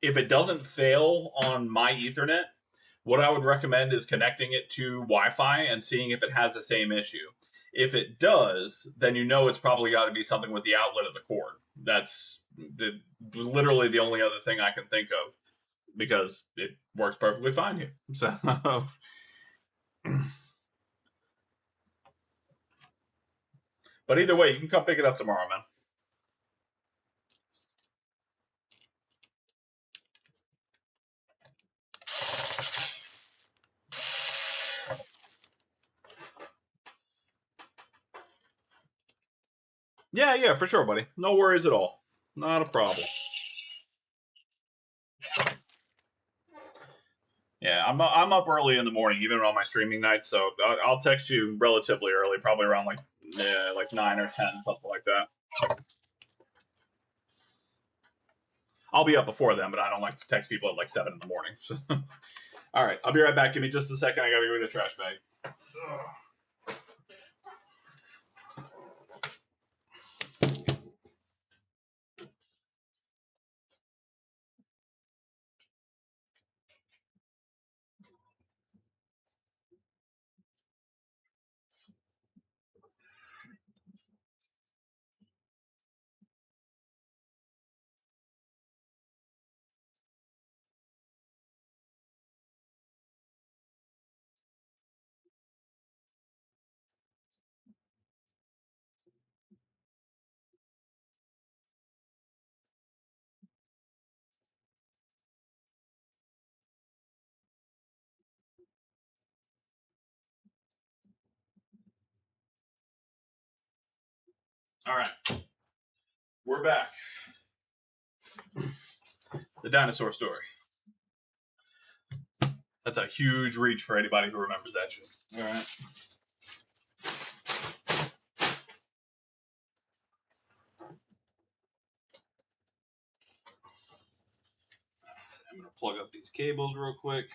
If it doesn't fail on my Ethernet, what I would recommend is connecting it to Wi-Fi and seeing if it has the same issue. If it does, then you know it's probably got to be something with the outlet of the cord. That's literally the only other thing I can think of because it works perfectly fine here. So, but either way, you can come pick it up tomorrow, man. Yeah, yeah, for sure, buddy. No worries at all. Not a problem. Yeah, I'm up early in the morning, even on my streaming nights. So I'll text you relatively early, probably around like 9 or 10, something like that. I'll be up before then, but I don't like to text people at like 7 in the morning. So. All right, I'll be right back. Give me just a second. I gotta go get a trash bag. All right, we're back. The dinosaur story. That's a huge reach for anybody who remembers that shit. All right. So I'm going to plug up these cables real quick.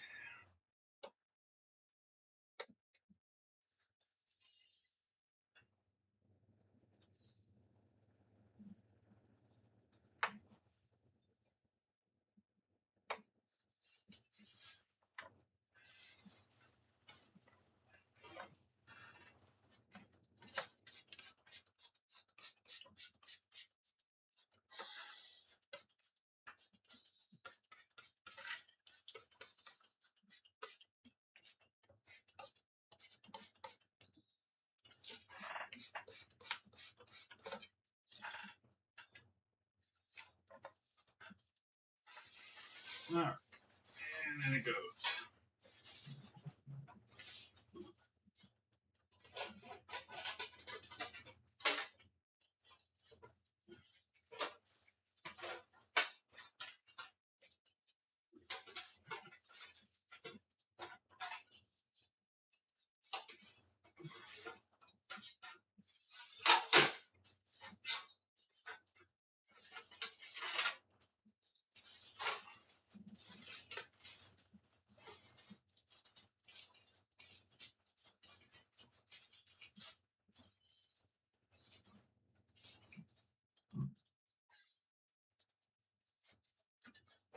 All right. And then it goes.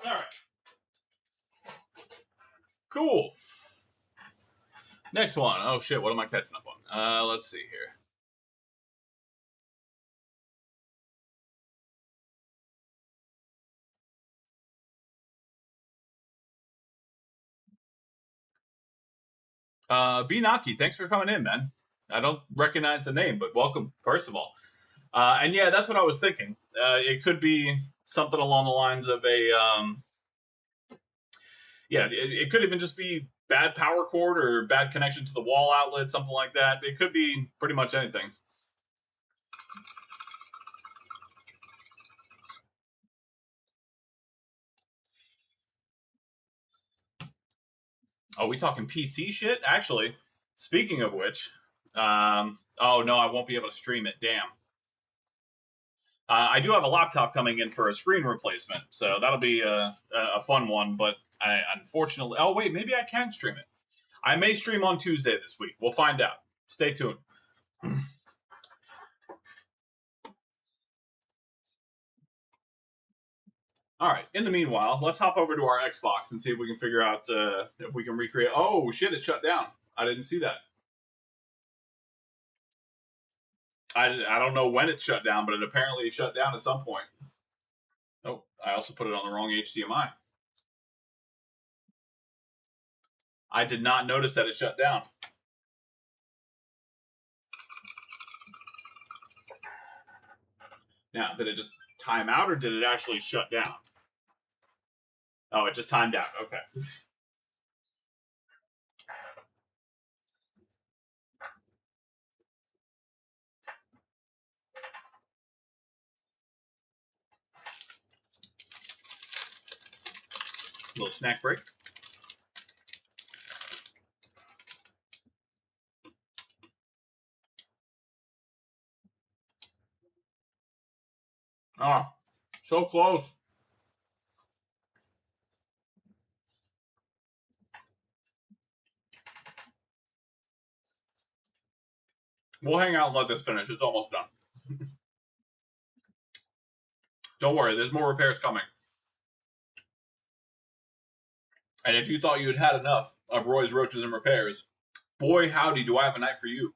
All right. Cool. Next one. Oh shit, what am I catching up on? Let's see here. B Naki, thanks for coming in, man. I don't recognize the name, but welcome, first of all. And yeah, that's what I was thinking. It could be something along the lines of a, yeah, it could even just be bad power cord or bad connection to the wall outlet, something like that. It could be pretty much anything. Oh, we talking PC shit? Actually, speaking of which, oh no, I won't be able to stream it. Damn. I do have a laptop coming in for a screen replacement, so that'll be a fun one. But I unfortunately, oh wait, maybe I can stream it. I may stream on Tuesday this week. We'll find out. Stay tuned. All right. In the meanwhile, let's hop over to our Xbox and see if we can figure out if we can recreate. Oh shit! It shut down. I didn't see that. I don't know when it shut down, but it apparently shut down at some point. Oh, I also put it on the wrong HDMI. I did not notice that it shut down. Now, did it just time out or did it actually shut down? Oh, it just timed out. Okay. Little snack break. Oh, so close. We'll hang out and let this finish. It's almost done. Don't worry, there's more repairs coming. And if you thought you had had enough of Roy's roaches and repairs, boy howdy, do I have a night for you.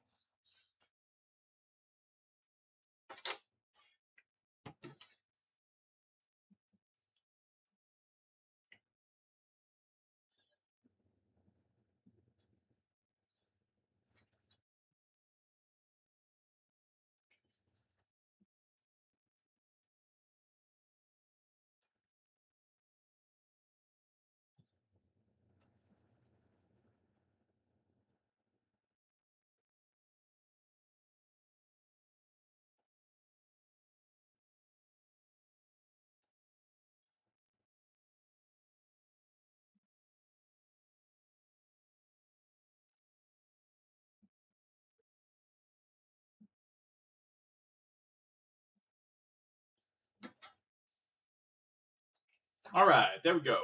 All right, there we go.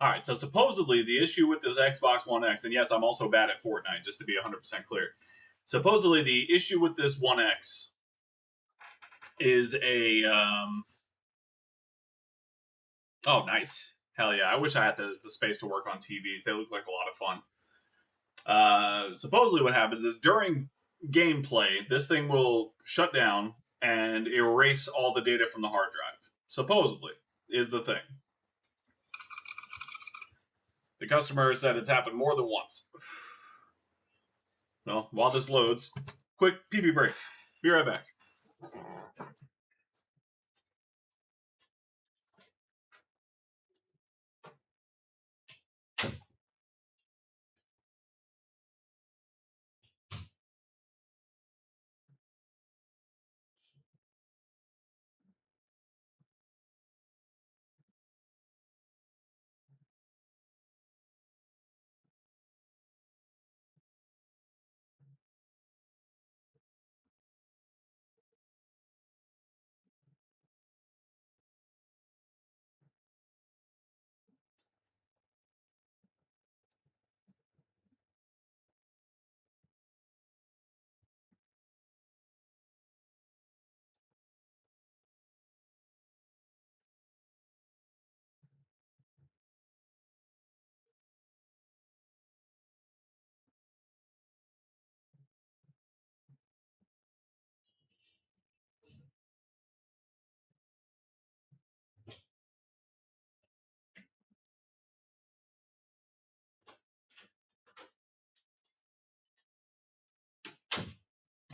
All right, so supposedly the issue with this Xbox One X, and yes, I'm also bad at Fortnite, just to be 100% clear. Supposedly the issue with this One X is a. Oh, nice. Hell yeah. I wish I had the space to work on TVs. They look like a lot of fun. Supposedly, what happens is during gameplay, this thing will shut down and erase all the data from the hard drive. Supposedly, is the thing. The customer said it's happened more than once. Well, while this loads, quick pee pee break. Be right back.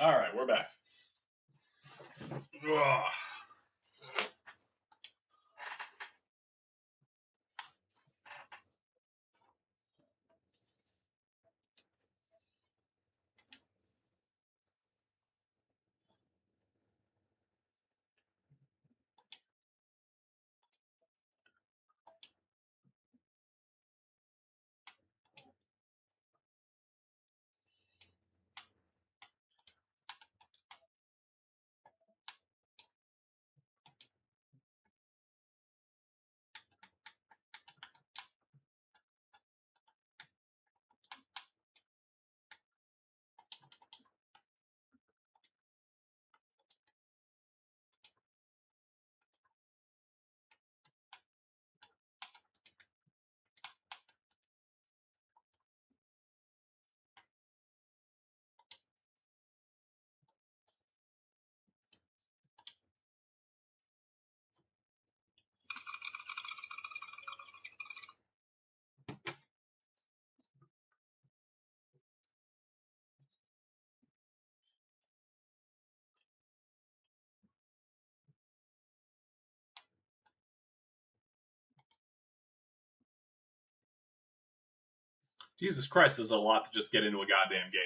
All right, we're back. Ugh. Jesus Christ, this is a lot to just get into a goddamn game.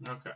Okay.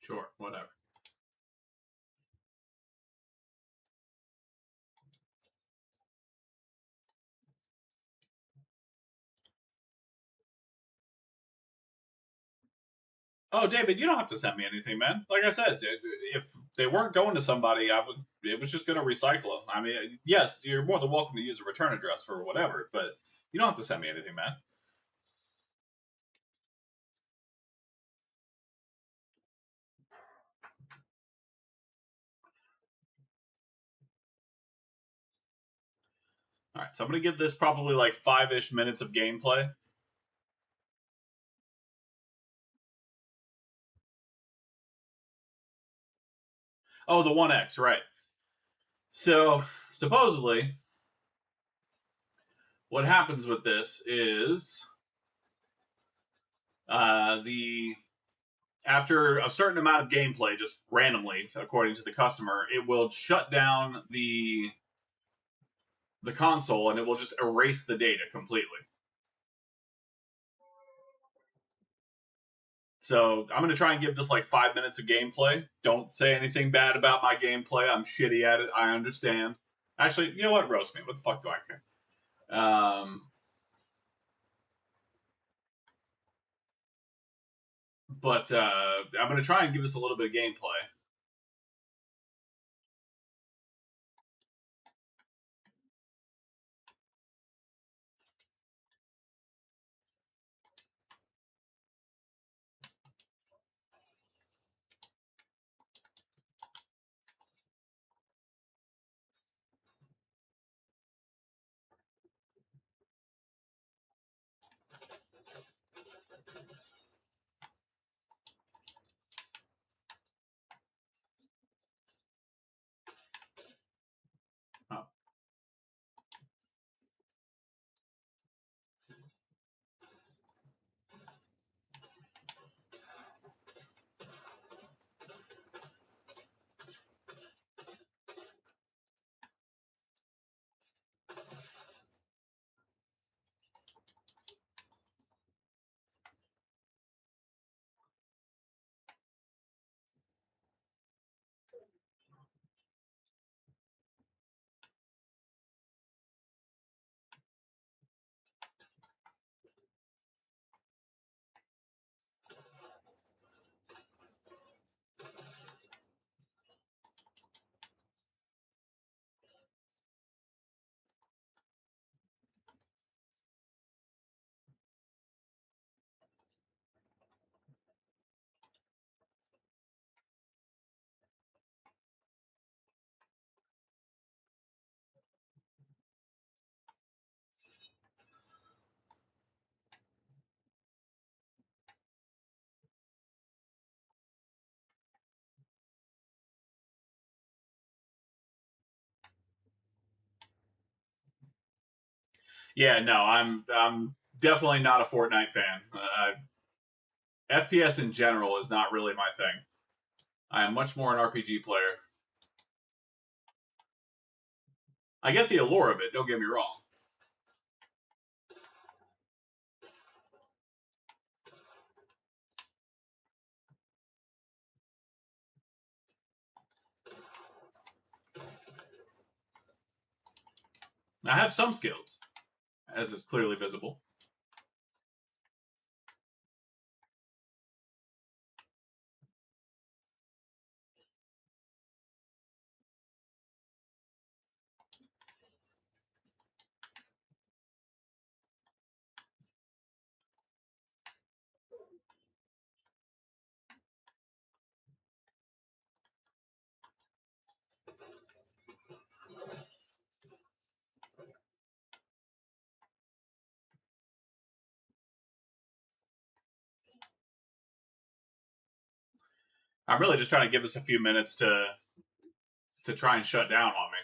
Sure, whatever. Oh, David, you don't have to send me anything, man. Like I said, if they weren't going to somebody, I would. It was just going to recycle them. I mean, yes, you're more than welcome to use a return address for whatever, but you don't have to send me anything, man. All right, so I'm going to give this probably like 5-ish minutes of gameplay. Oh, the 1X, right. So, supposedly, what happens with this is the after a certain amount of gameplay, just randomly, according to the customer, it will shut down the console and it will just erase the data completely. So I'm gonna try and give this like 5 minutes of gameplay. Don't say anything bad about my gameplay. I'm shitty at it. I understand. Actually, you know what? Roast me. What the fuck do I care? But I'm gonna try and give this a little bit of gameplay. Oh. Yeah, no, I'm definitely not a Fortnite fan. FPS in general is not really my thing. I am much more an RPG player. I get the allure of it. Don't get me wrong. I have some skills, as is clearly visible. I'm really just trying to give this a few minutes to try and shut down on me.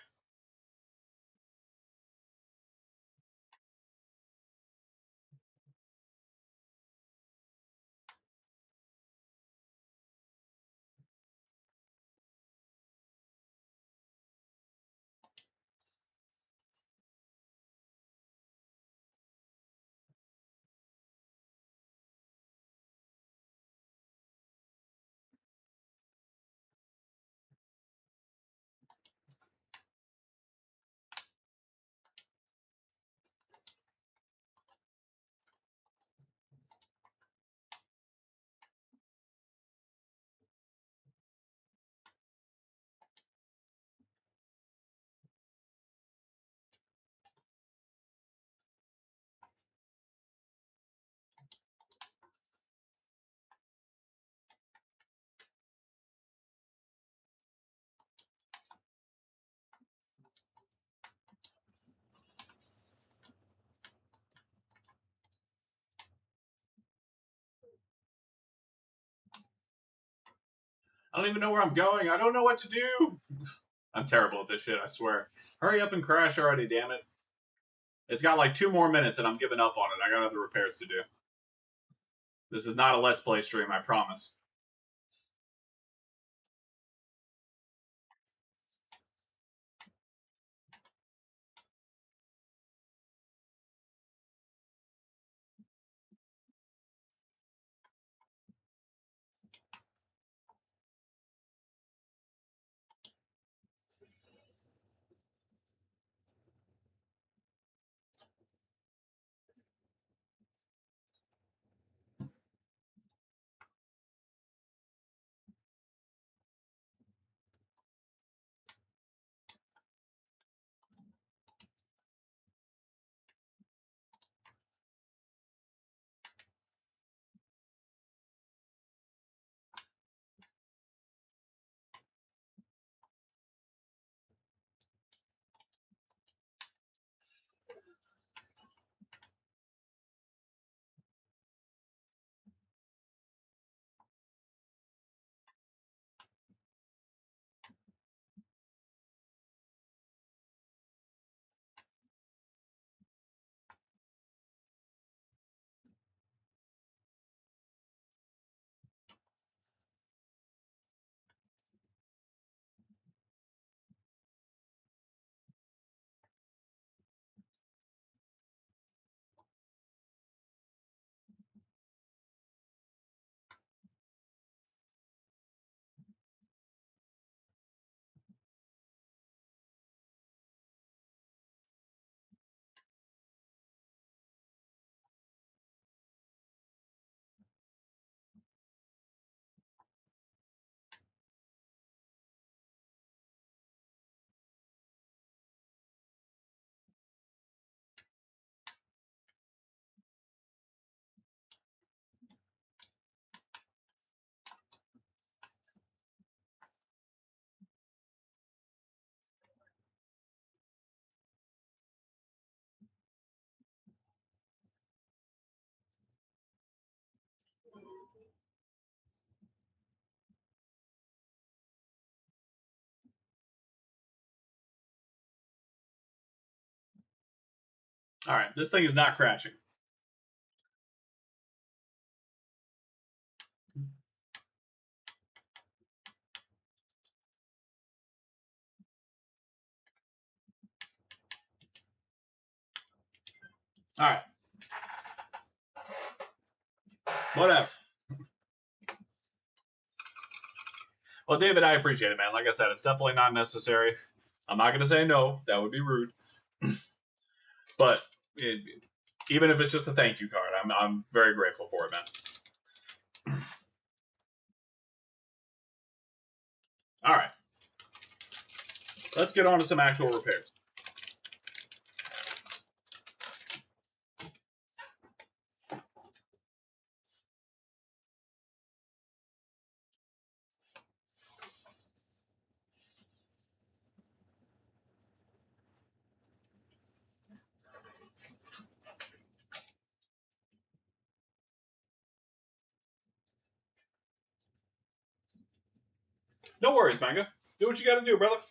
I don't even know where I'm going. I don't know what to do. I'm terrible at this shit, I swear. Hurry up and crash already, damn it. It's got like 2 more minutes and I'm giving up on it. I got other repairs to do. This is not a Let's Play stream, I promise. Alright, this thing is not crashing. Alright. Whatever. Well, David, I appreciate it, man. Like I said, it's definitely not necessary. I'm not going to say no. That would be rude. But even if it's just a thank you card, I'm very grateful for it, man. All right. Let's get on to some actual repairs. No worries, Manga. Do what you got to do, brother.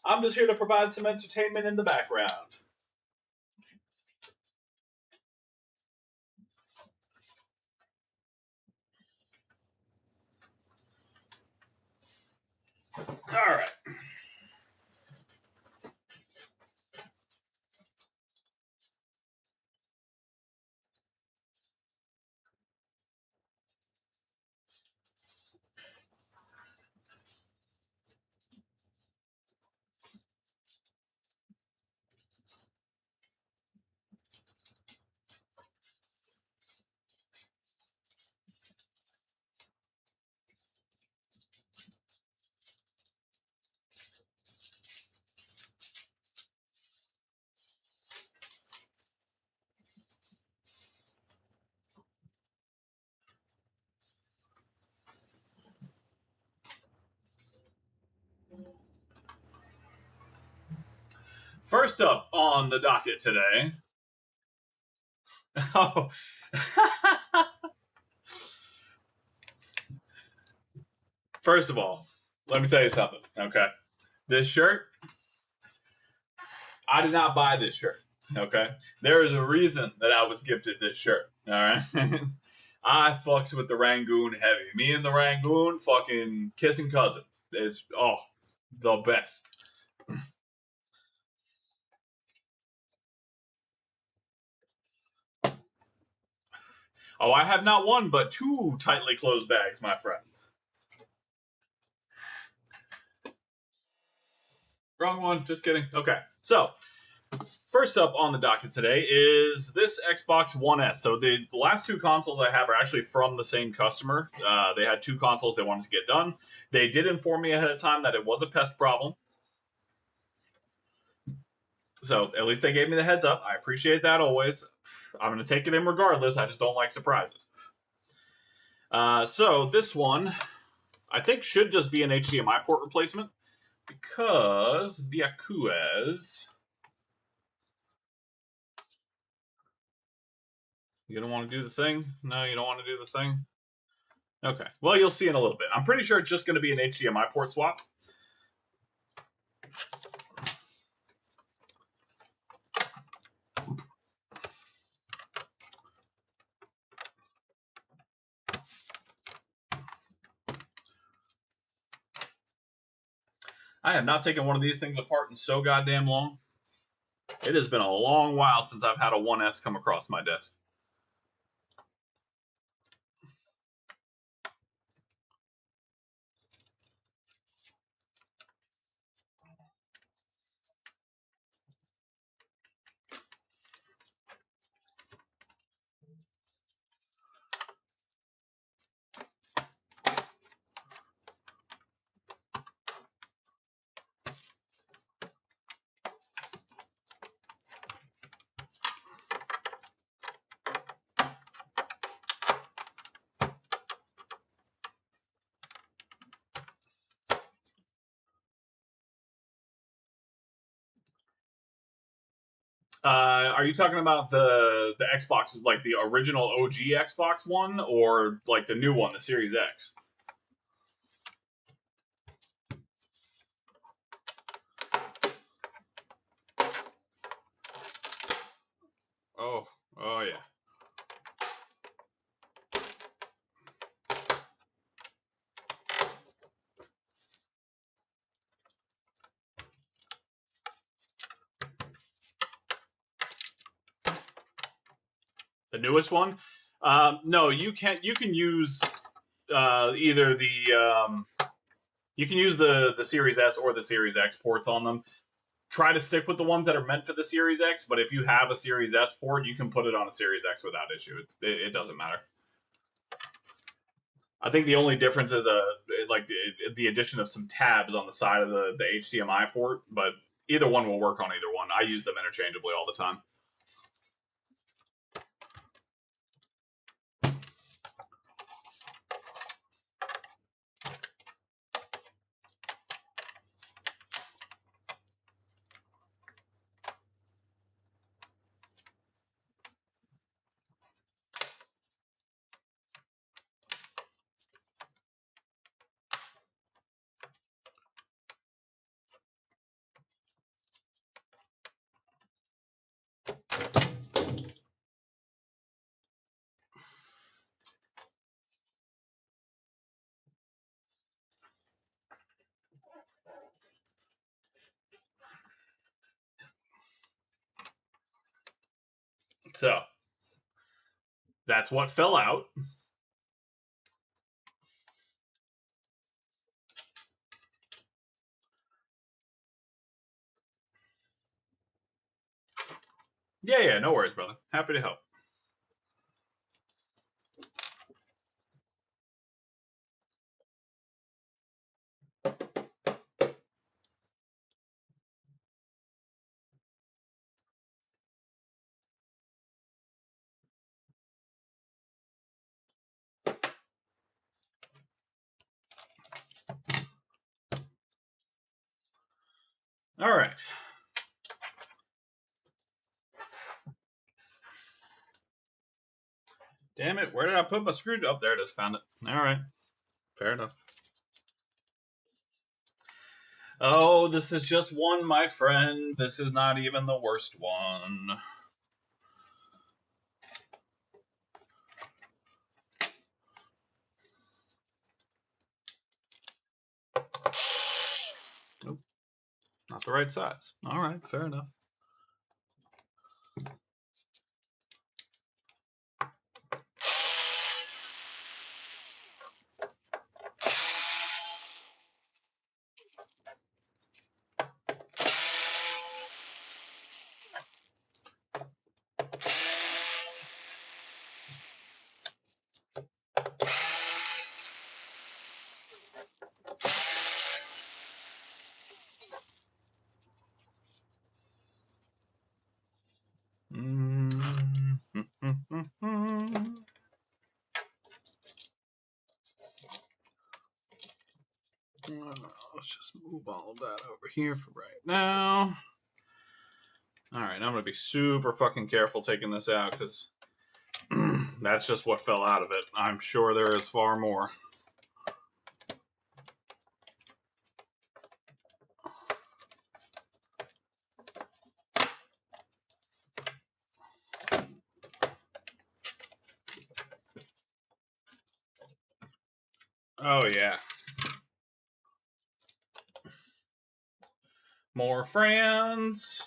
I'm just here to provide some entertainment in the background. All right. First up on the docket today. Oh. First of all, let me tell you something, okay? This shirt, I did not buy this shirt, okay? There is a reason that I was gifted this shirt, all right? I fucks with the Rangoon heavy. Me and the Rangoon fucking kissing cousins. It's, the best. Oh, I have not one, but two tightly closed bags, my friend. Wrong one, just kidding. Okay, so first up on the docket today is this Xbox One S. So the last two consoles I have are actually from the same customer. They had two consoles they wanted to get done. They did inform me ahead of time that it was a pest problem. So at least they gave me the heads up. I appreciate that always. I'm going to take it in regardless. I just don't like surprises. So this one, I think, should just be an HDMI port replacement because Biakuez. You don't want to do the thing? No, you don't want to do the thing? Okay. Well, you'll see in a little bit. I'm pretty sure it's just going to be an HDMI port swap. I have not taken one of these things apart in so goddamn long. It has been a long while since I've had a 1S come across my desk. Are you talking about the Xbox, like the original OG Xbox One, or like the new one, the Series X? Oh, oh yeah. The newest one? No, you can't. You can use either you can use the Series S or the Series X ports on them. Try to stick with the ones that are meant for the Series X, but if you have a Series S port, you can put it on a Series X without issue. It doesn't matter. I think the only difference is the addition of some tabs on the side of the HDMI port, but either one will work on either one. I use them interchangeably all the time. So that's what fell out. Yeah, no worries, brother. Happy to help. All right. Damn it, where did I put my screwdriver? Oh, there it is. Found it. All right. Fair enough. Oh, this is just one, my friend. This is not even the worst one. Nope. Not the right size. All right, fair enough. Let's just move all of that over here for right now. All right, I'm gonna be super fucking careful taking this out because that's just what fell out of it. I'm sure there is far more. Oh yeah. More friends.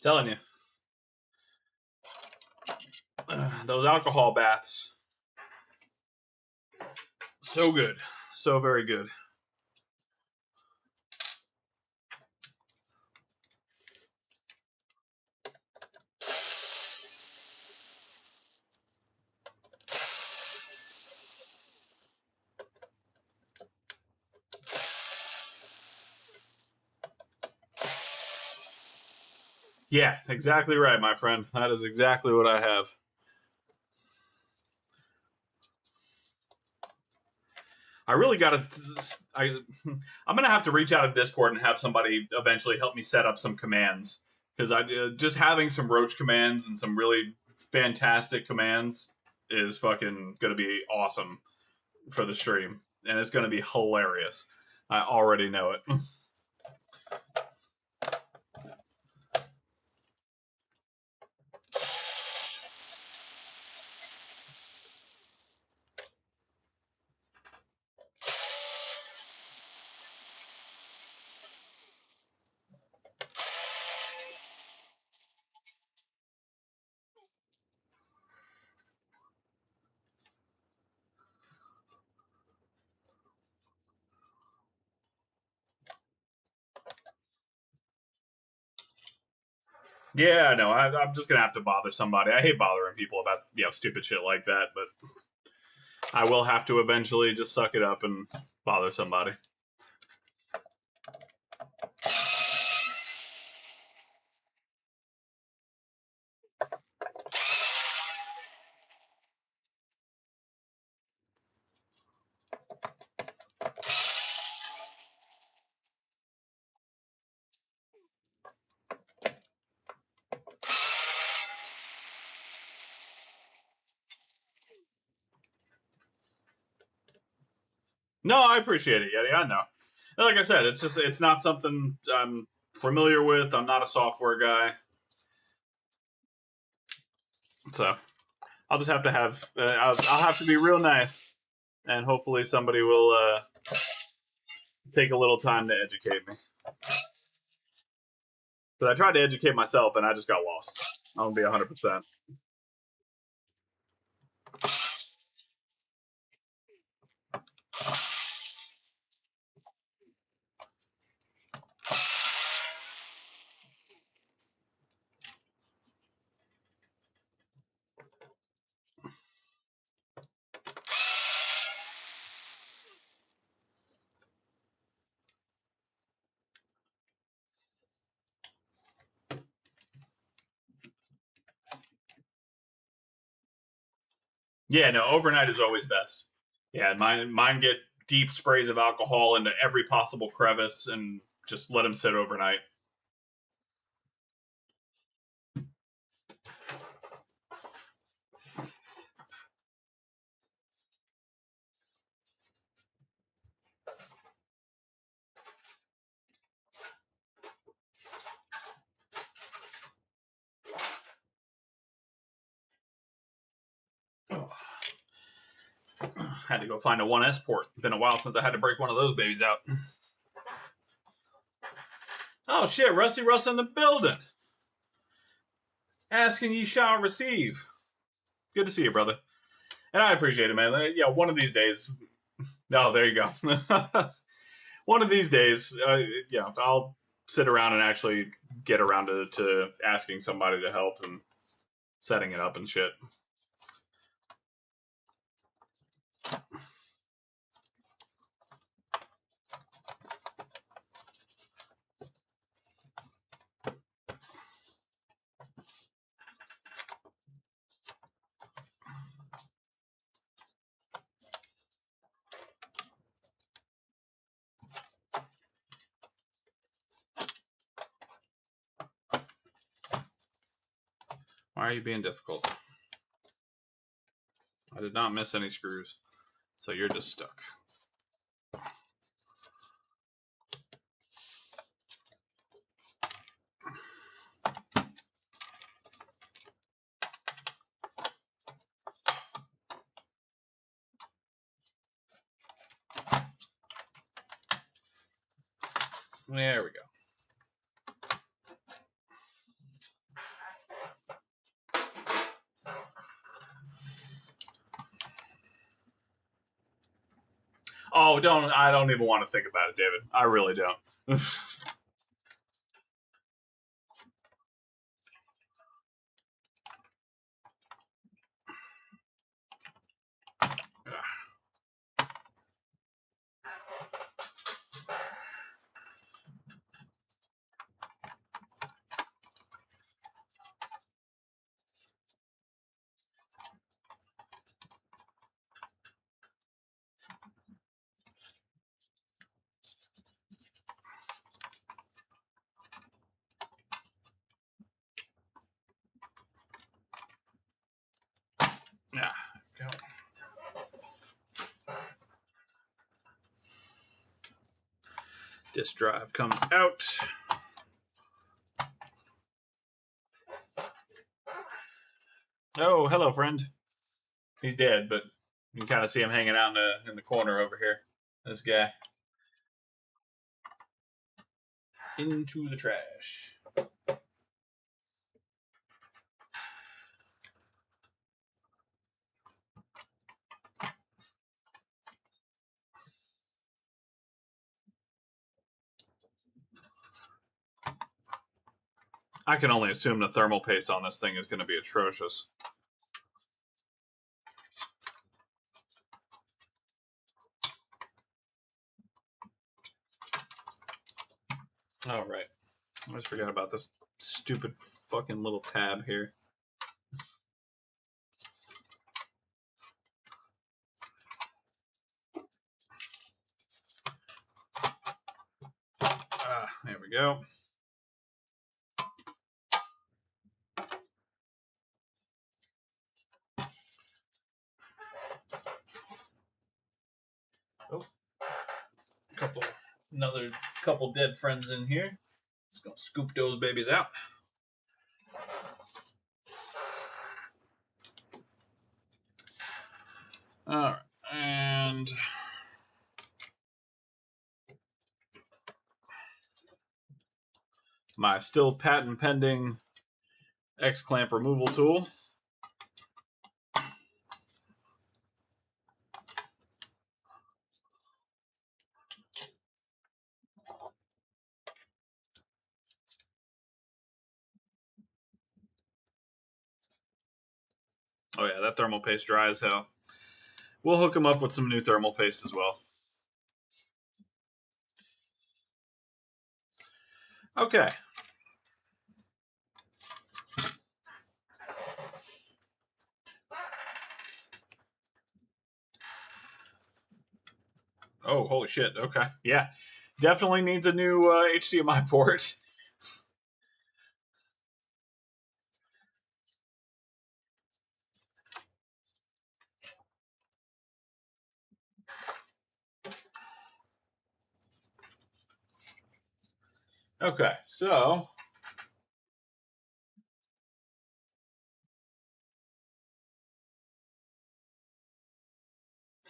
Telling you. Those alcohol baths. So good. So very good. Yeah, exactly right, my friend. That is exactly what I have. I really got to. I'm gonna have to reach out in Discord and have somebody eventually help me set up some commands because I just having some roach commands and some really fantastic commands is fucking gonna be awesome for the stream, and it's gonna be hilarious. I already know it. Yeah, no, I'm just gonna have to bother somebody. I hate bothering people about stupid shit like that, but I will have to eventually just suck it up and bother somebody. No, I appreciate it, Yeti. I know. Like I said, it's not something I'm familiar with. I'm not a software guy, so I'll just have to have I'll have to be real nice, and hopefully somebody will take a little time to educate me. But I tried to educate myself, and I just got lost. I'll be 100%. Yeah, no, overnight is always best. Yeah, mine get deep sprays of alcohol into every possible crevice and just let them sit overnight. Had to go find a 1S port. Been a while since I had to break one of those babies out. Oh shit, Rusty Russ in the building. Asking ye shall receive. Good to see you, brother. And I appreciate it, man. Yeah, one of these days. Oh, there you go. One of these days, yeah, I'll sit around and actually get around to asking somebody to help and setting it up and shit. Why are you being difficult? I did not miss any screws, so you're just stuck. There we go. Oh, I don't even want to think about it, David. I really don't. Yeah, go. Disk drive comes out. Oh, hello, friend. He's dead, but you can kind of see him hanging out in the corner over here. This guy. Into the trash. I can only assume the thermal paste on this thing is going to be atrocious. All right. I always forget about this stupid fucking little tab here. There we go. Oh, another couple dead friends in here. Just gonna scoop those babies out. All right, and my still patent pending X clamp removal tool. Oh yeah, that thermal paste dry as hell. We'll hook them up with some new thermal paste as well. Okay. Oh, holy shit. Okay. Yeah. Definitely needs a new HDMI port. Okay, so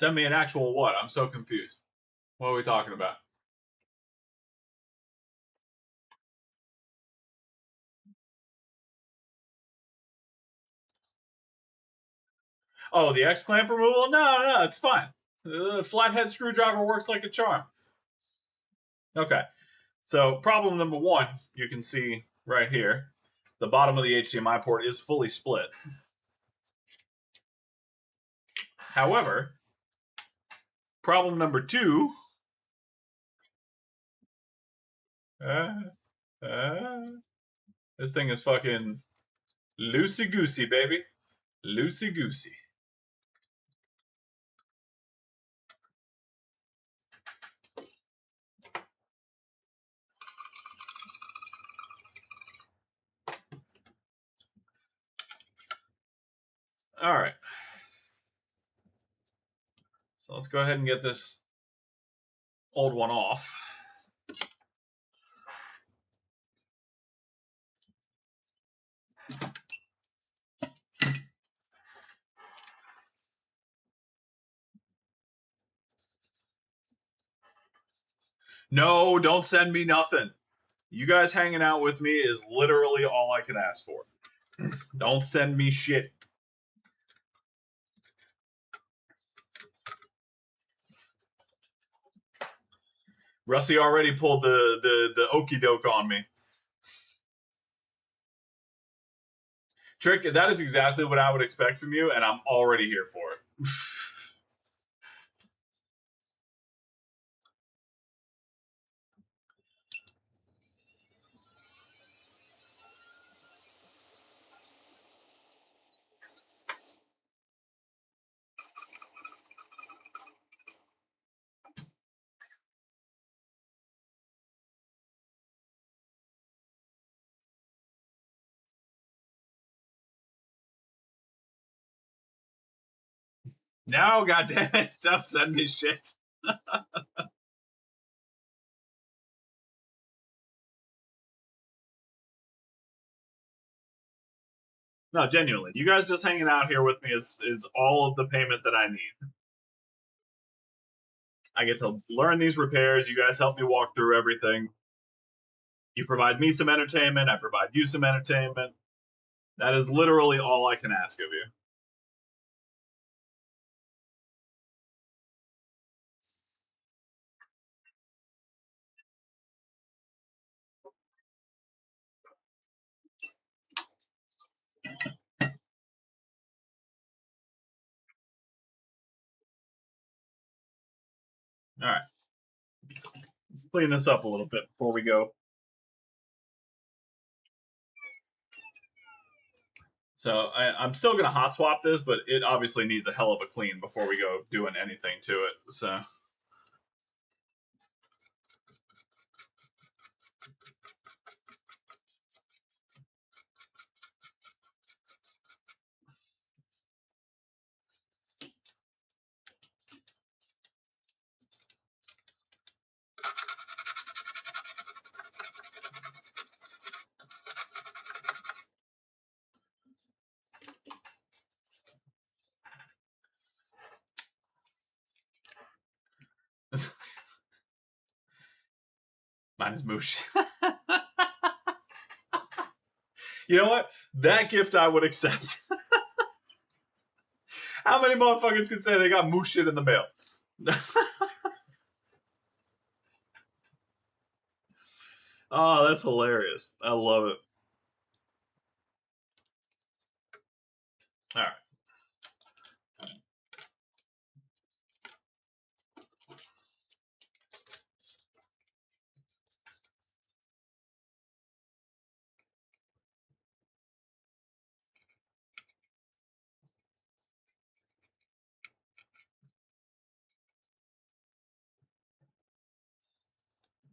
Send me an actual what? I'm so confused. What are we talking about? Oh, the X clamp removal? No, it's fine. The flathead screwdriver works like a charm. Okay, so problem number one, you can see right here, the bottom of the HDMI port is fully split. However, problem number two, this thing is fucking loosey goosey, baby. Loosey goosey. All right. So let's go ahead and get this old one off. No, don't send me nothing. You guys hanging out with me is literally all I can ask for. Don't send me shit. Russie already pulled the okey doke on me. Trick, that is exactly what I would expect from you, and I'm already here for it. No, goddammit, don't send me shit. No, genuinely. You guys just hanging out here with me is all of the payment that I need. I get to learn these repairs. You guys help me walk through everything. You provide me some entertainment. I provide you some entertainment. That is literally all I can ask of you. All right. Let's clean this up a little bit before we go. So I'm still going to hot swap this, but it obviously needs a hell of a clean before we go doing anything to it. So. Mine is moosh. You know what? That gift I would accept. How many motherfuckers could say they got moosh shit in the mail? Oh, that's hilarious. I love it. All right.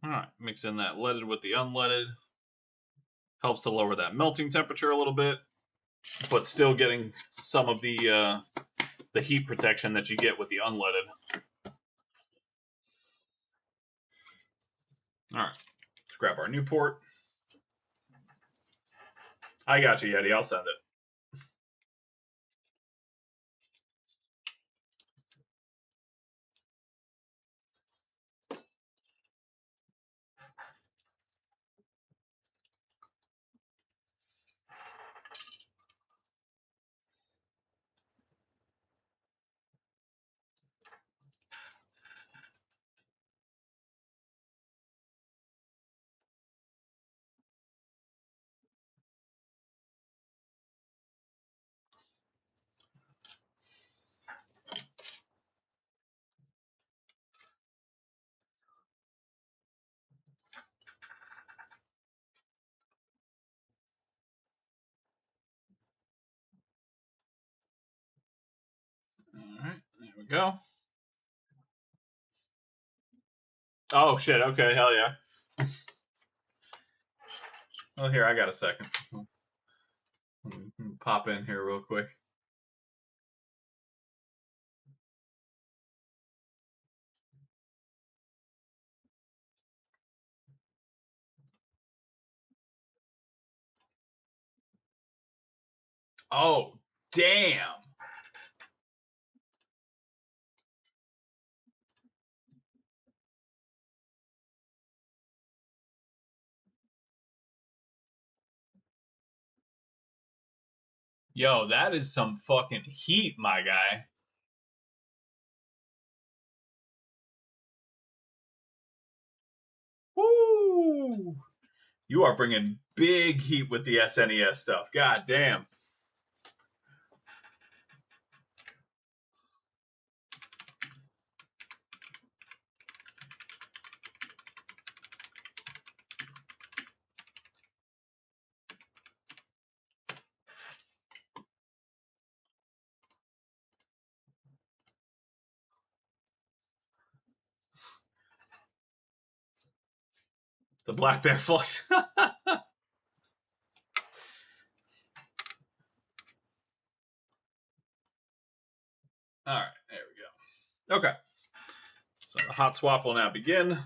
All right. Mix in that leaded with the unleaded. Helps to lower that melting temperature a little bit, but still getting some of the heat protection that you get with the unleaded. All right. Let's grab our new port. I got you, Yeti. I'll send it. we go. Oh shit! Okay, hell yeah. Well, here I got a second. Pop in here real quick. Oh damn! Yo, that is some fucking heat, my guy. Woo! You are bringing big heat with the SNES stuff. God damn. The Black Bear Flux. All right, there we go. Okay. So the hot swap will now begin.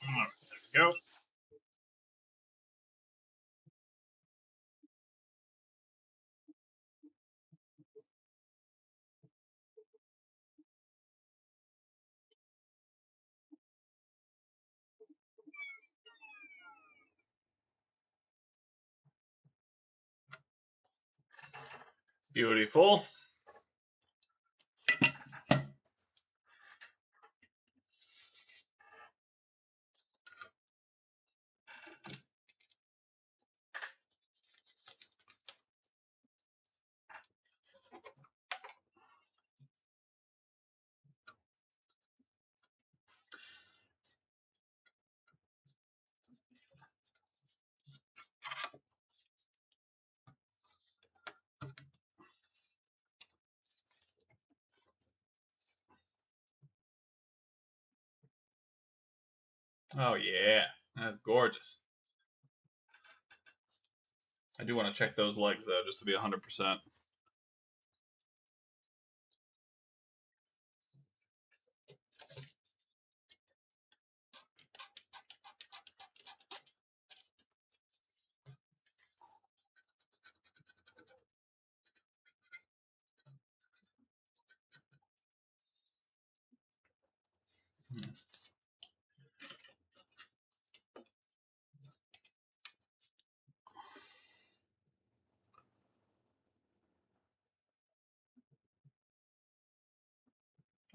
All right, there we go. Beautiful. Oh yeah, that's gorgeous. I do want to check those legs though, just to be 100%.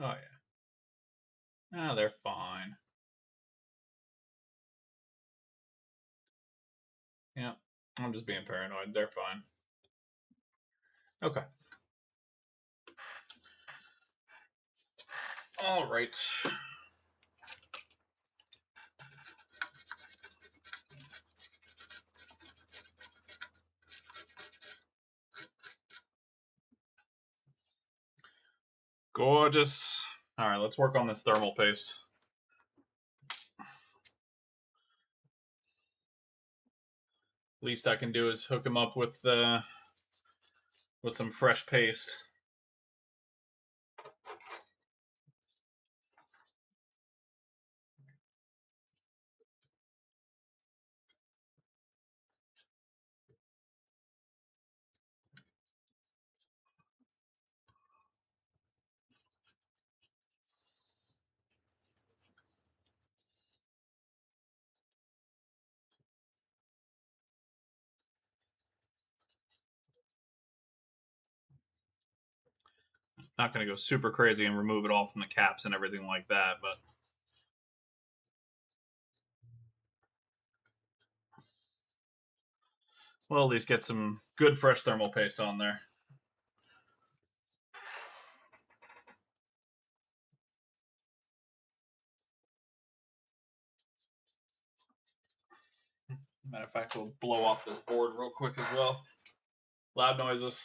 Oh yeah. Ah, they're fine. Yeah, I'm just being paranoid. They're fine. Okay. All right. Gorgeous. All right, let's work on this thermal paste. Least I can do is hook him up with some fresh paste. Not going to go super crazy and remove it all from the caps and everything like that, but we'll at least get some good fresh thermal paste on there. Matter of fact, we'll blow off this board real quick as well. Loud noises.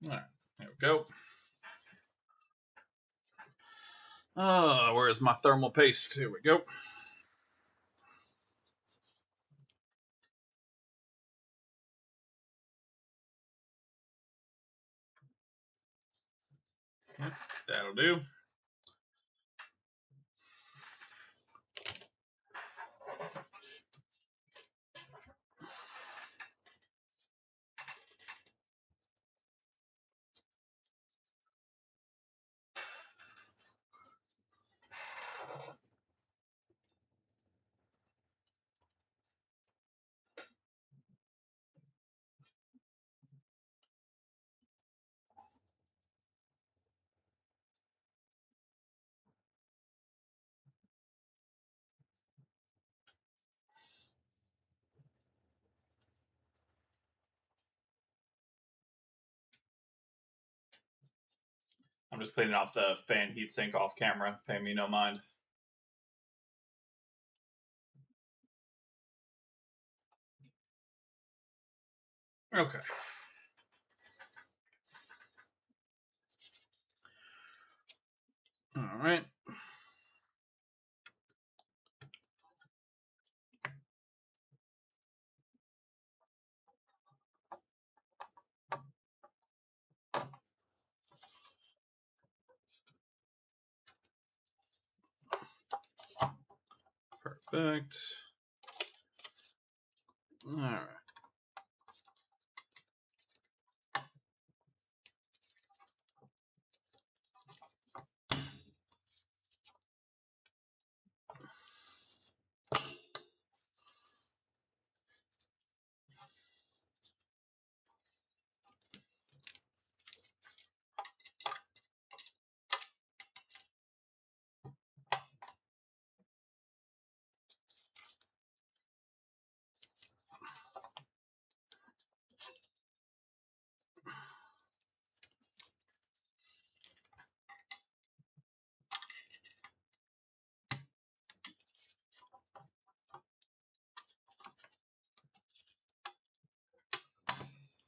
All right, there we go. Where's my thermal paste? Here we go. That'll do. I'm just cleaning off the fan heatsink off camera. Pay me no mind. Okay. All right. Perfect. All right.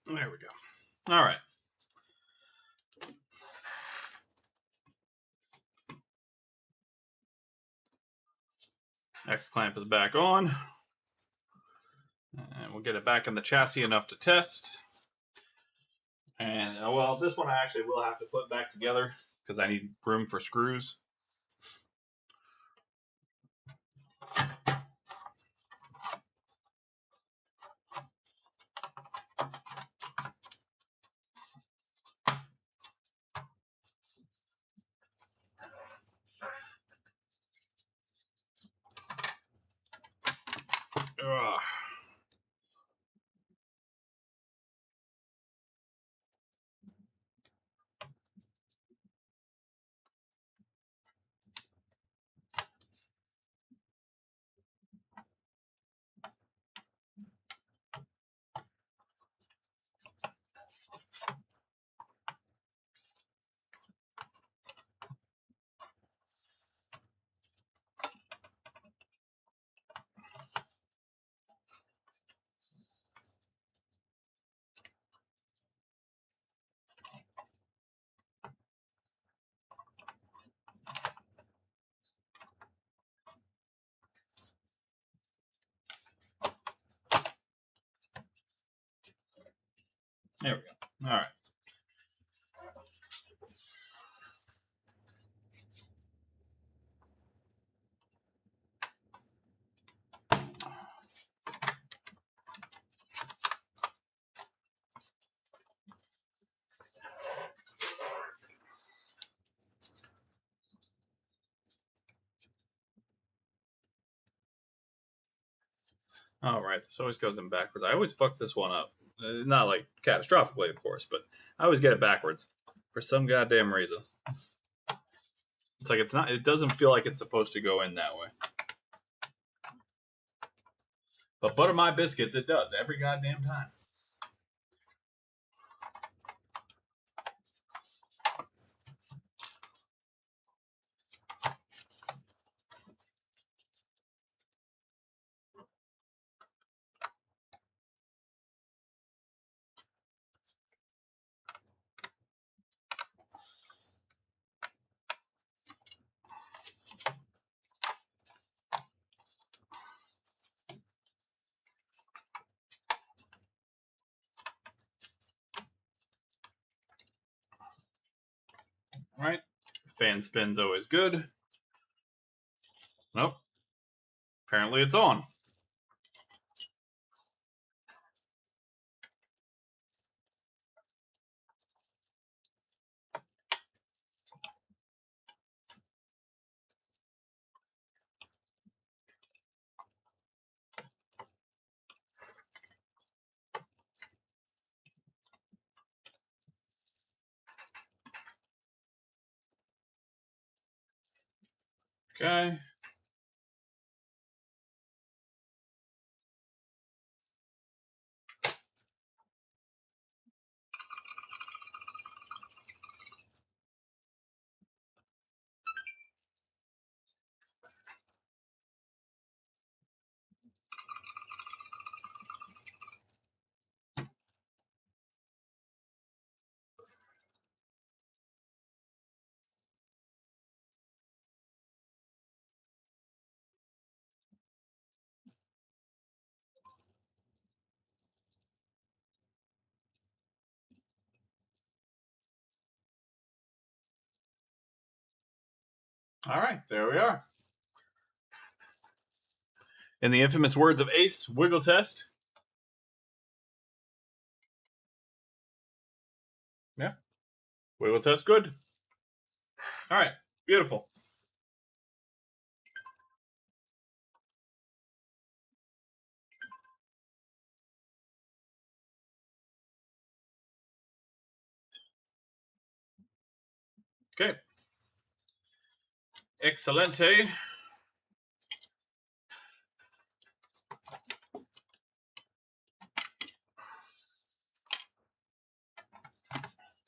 There we go. All right. X clamp is back on. And we'll get it back in the chassis enough to test. And, well, this one I actually will have to put back together because I need room for screws. Ugh. There we go. All right. All right. This always goes in backwards. I always fuck this one up. Not like catastrophically, of course, but I always get it backwards for some goddamn reason. It's like it's not. It doesn't feel like it's supposed to go in that way. But butter my biscuits, it does every goddamn time. All right. Fan spin's always good. Nope. Apparently it's on. Okay. All right. There we are. In the infamous words of Ace, wiggle test. Yeah. Wiggle test good. All right. Beautiful. Okay. Excelente. Let's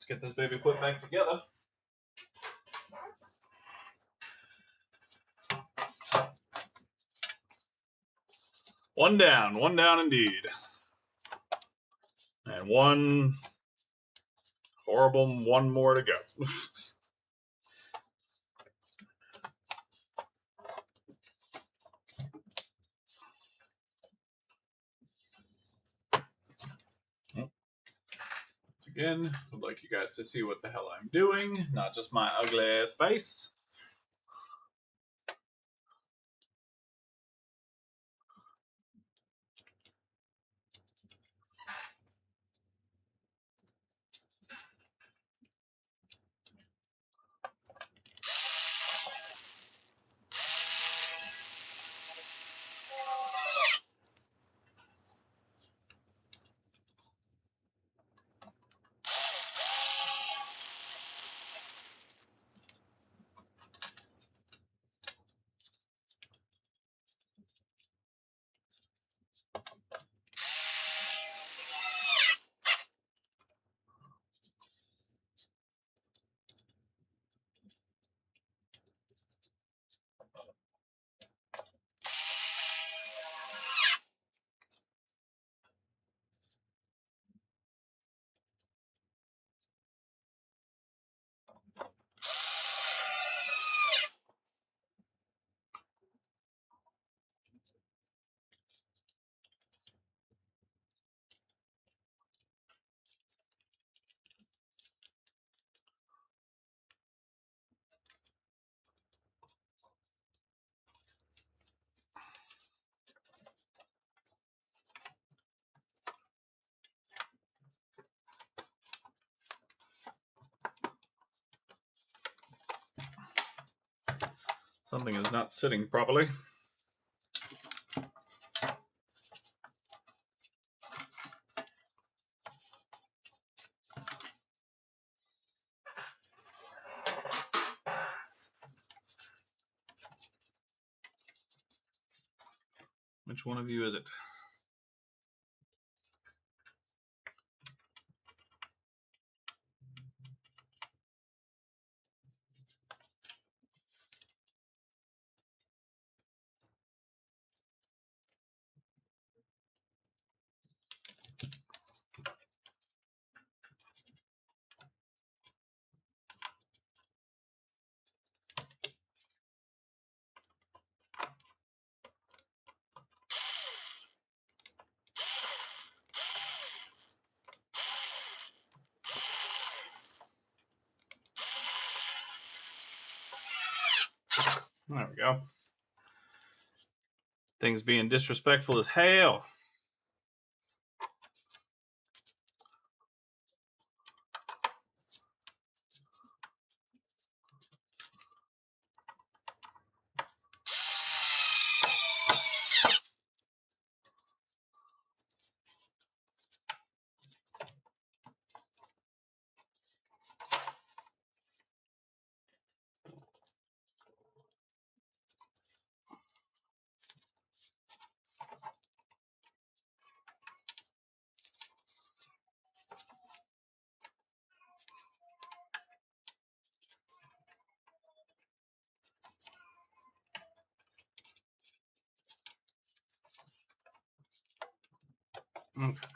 get this baby put back together. One down indeed. And one horrible one more to go. Once again, I'd like you guys to see what the hell I'm doing, not just my ugly ass face. Something is not sitting properly. Which one of you is it? There we go. Things being disrespectful as hell. Okay.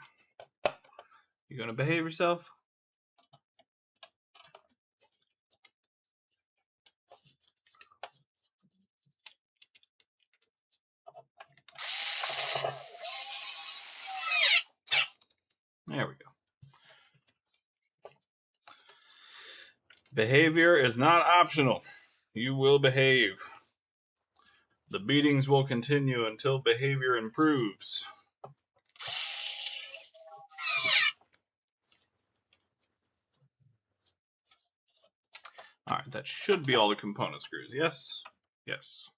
You gonna behave yourself? There we go. Behavior is not optional. You will behave. The beatings will continue until behavior improves. All right, that should be all the component screws. Yes? Yes.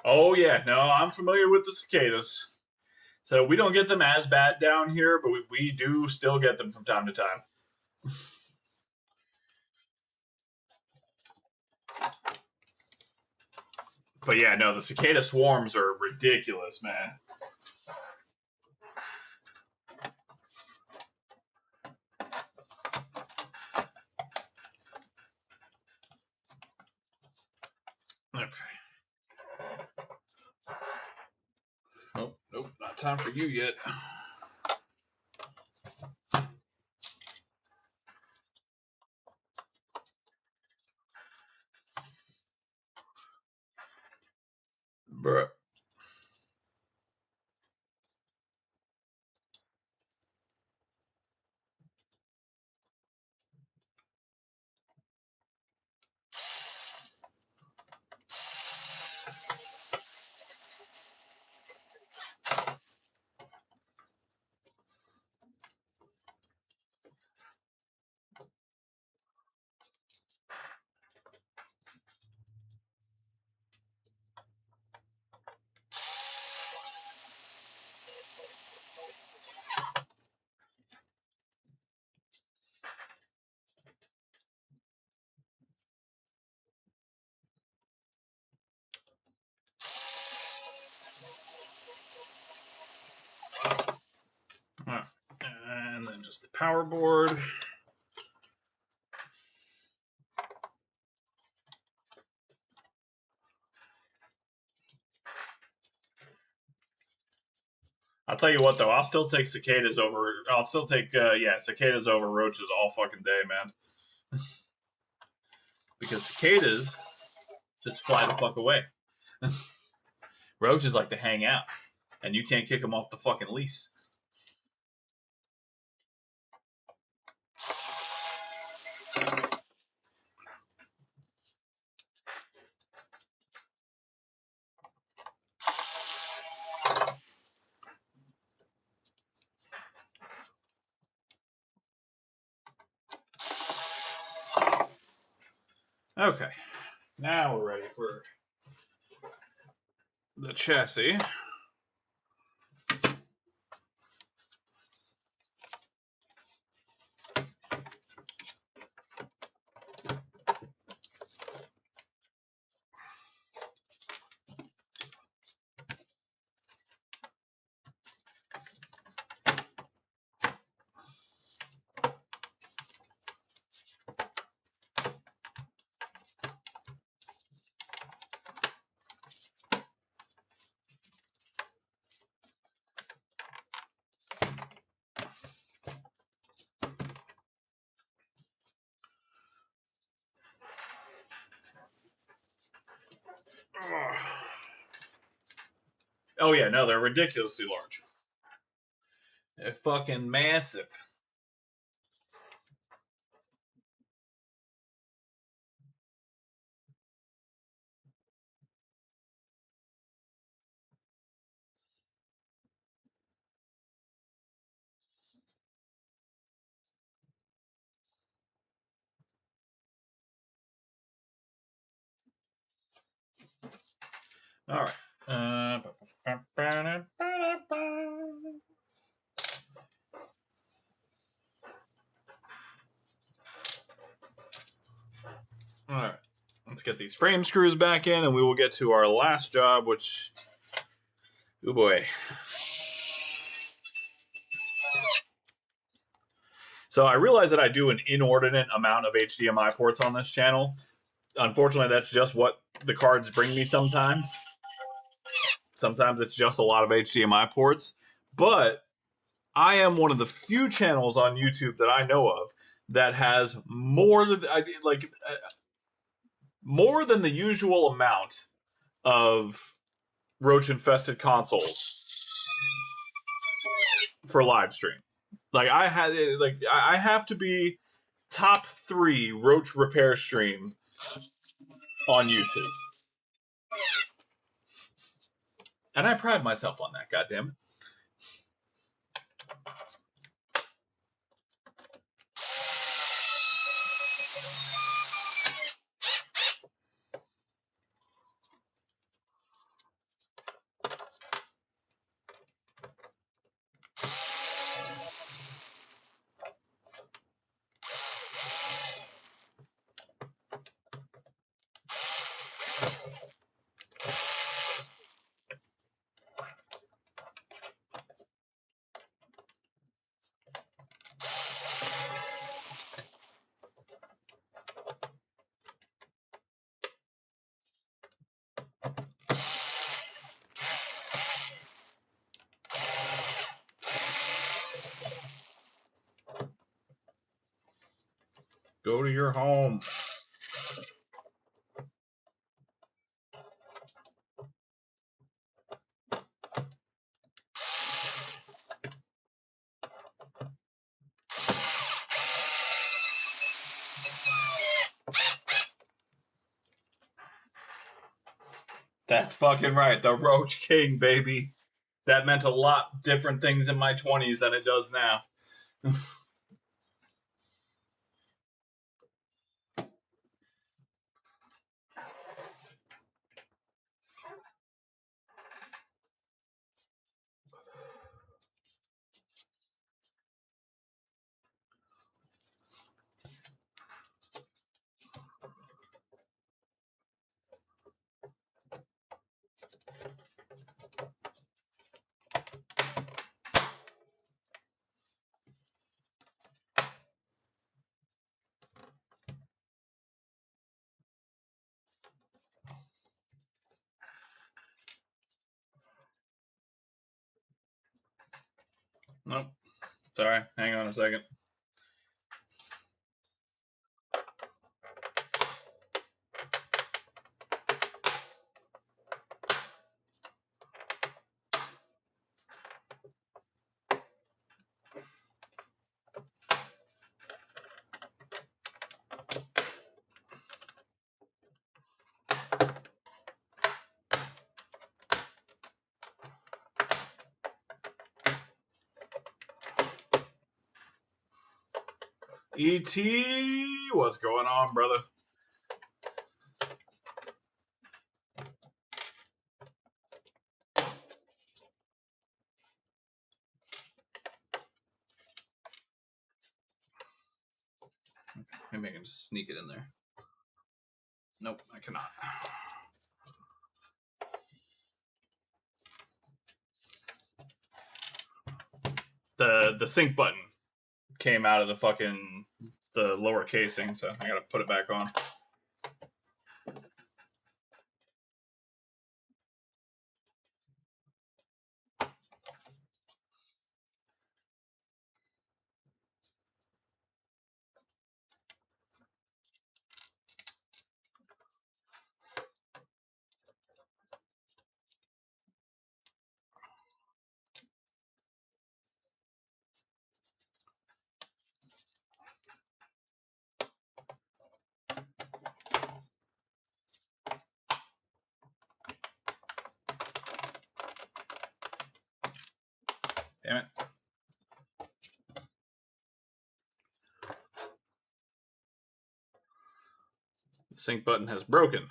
Oh, yeah. No, I'm familiar with the cicadas. So we don't get them as bad down here, but we do still get them from time to time. But yeah, no, the cicada swarms are ridiculous, man. Okay. Oh, nope, not time for you yet. Bruh. power board. I'll tell you what, though, I'll still take cicadas over. I'll still take cicadas over roaches all fucking day, man. Because cicadas just fly the fuck away. Roaches like to hang out, and you can't kick them off the fucking lease. Okay, now we're ready for the chassis. Oh yeah, no, they're ridiculously large. They're fucking massive. All right. All right. Let's get these frame screws back in, and we will get to our last job, which, oh boy. So I realize that I do an inordinate amount of HDMI ports on this channel. Unfortunately, that's just what the cards bring me sometimes. Sometimes it's just a lot of HDMI ports. But I am one of the few channels on YouTube that I know of that has more than the usual amount of roach-infested consoles for live stream. I have to be top 3 roach repair stream on YouTube. And I pride myself on that, goddammit. Go to your home. That's fucking right. The Roach King, baby. That meant a lot different things in my 20s than it does now. Nope. Sorry. Hang on a second. E.T., what's going on, brother? Maybe I can just sneak it in there. Nope, I cannot. The sync button came out of the lower casing, so I gotta put it back on. Damn it. The sync button has broken.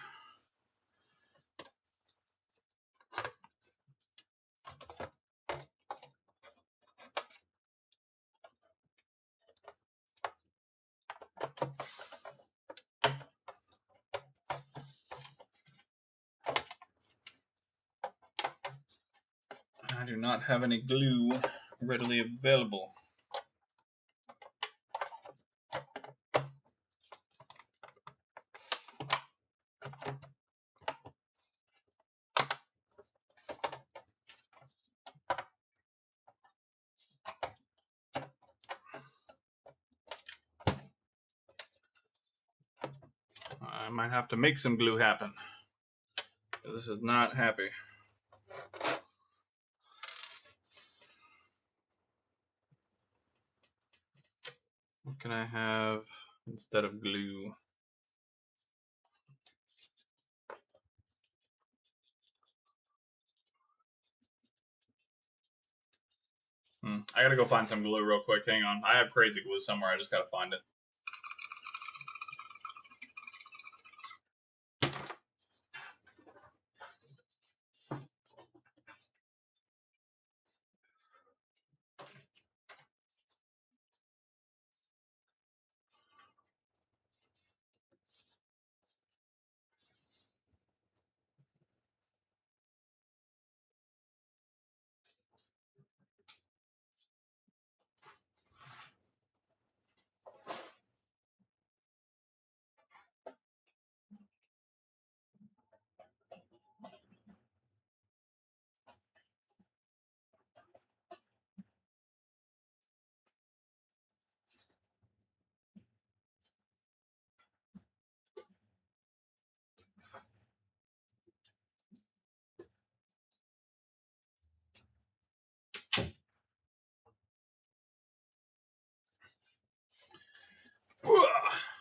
I do not have any glue readily available. I might have to make some glue happen. This is not happy. What can I have instead of glue? I gotta go find some glue real quick. Hang on. I have crazy glue somewhere. I just gotta find it.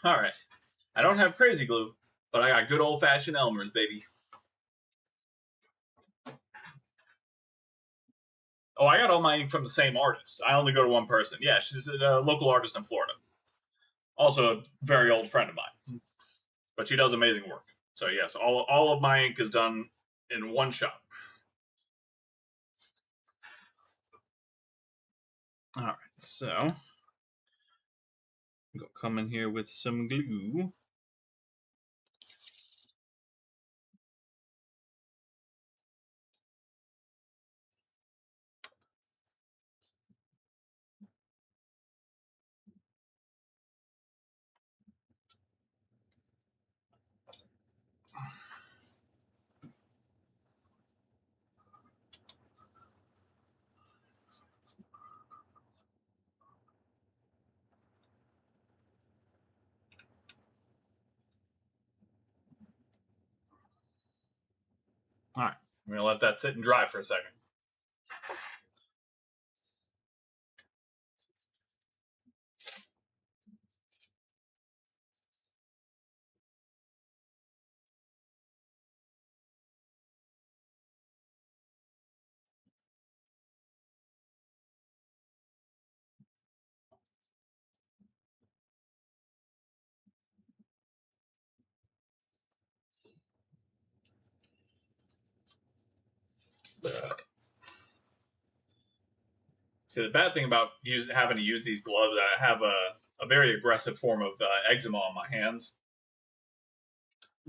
All right. I don't have crazy glue, but I got good old-fashioned Elmer's, baby. Oh, I got all my ink from the same artist. I only go to one person. Yeah, she's a local artist in Florida. Also a very old friend of mine. But she does amazing work. So yes, all of my ink is done in one shot. All right, so I'm gonna come in here with some glue. All right, I'm gonna let that sit and dry for a second. See, the bad thing about having to use these gloves, I have a very aggressive form of eczema on my hands.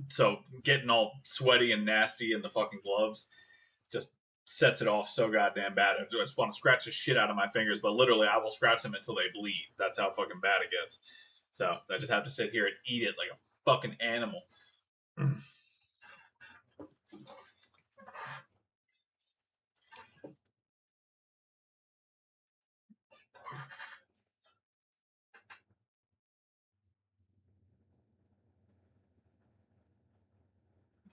So getting all sweaty and nasty in the fucking gloves just sets it off so goddamn bad. I just want to scratch the shit out of my fingers, but literally I will scratch them until they bleed. That's how fucking bad it gets. So I just have to sit here and eat it like a fucking animal.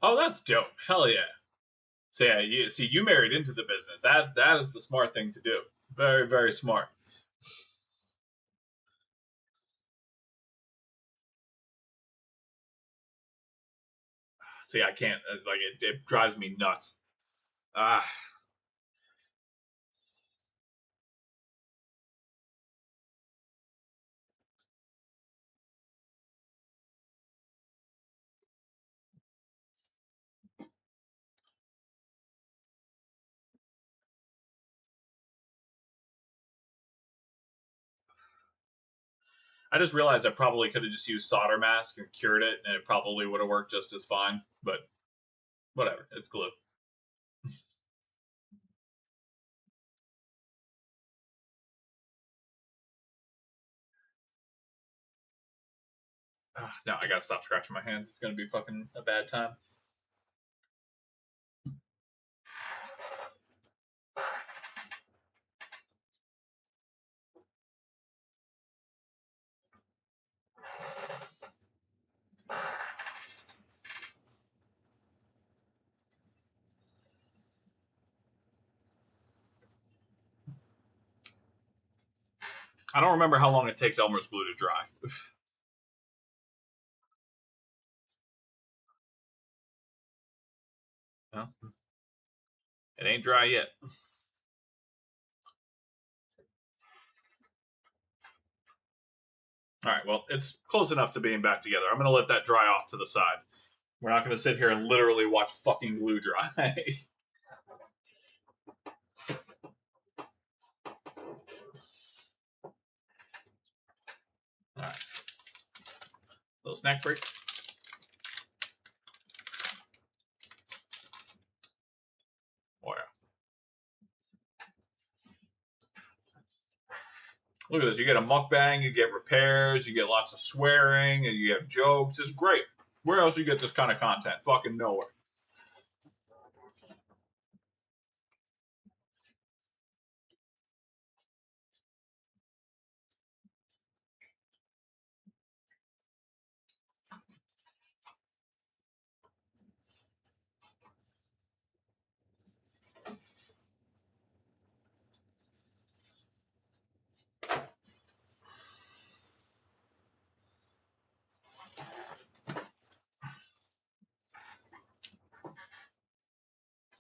Oh, that's dope. Hell yeah. So yeah, you married into the business. That is the smart thing to do. Very, very smart. See, I can't. Like it drives me nuts. Ah, I just realized I probably could have just used solder mask and cured it, and it probably would have worked just as fine. But whatever, it's glue. No, I gotta stop scratching my hands. It's gonna be fucking a bad time. I don't remember how long it takes Elmer's glue to dry. Well, it ain't dry yet. All right, well, it's close enough to being back together. I'm gonna let that dry off to the side. We're not gonna sit here and literally watch fucking glue dry. All right, little snack break. Oh yeah. Look at this. You get a mukbang, you get repairs, you get lots of swearing, and you have jokes. It's great. Where else do you get this kind of content? Fucking nowhere.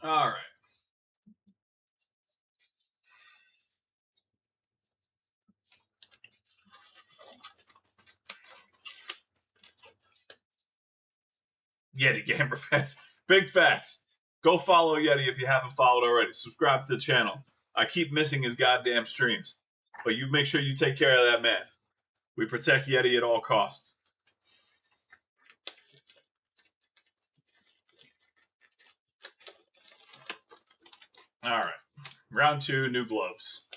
All right. Yeti Gamer Fest. Big facts. Go follow Yeti if you haven't followed already. Subscribe to the channel. I keep missing his goddamn streams. But you make sure you take care of that man. We protect Yeti at all costs. All right. Round two, new gloves.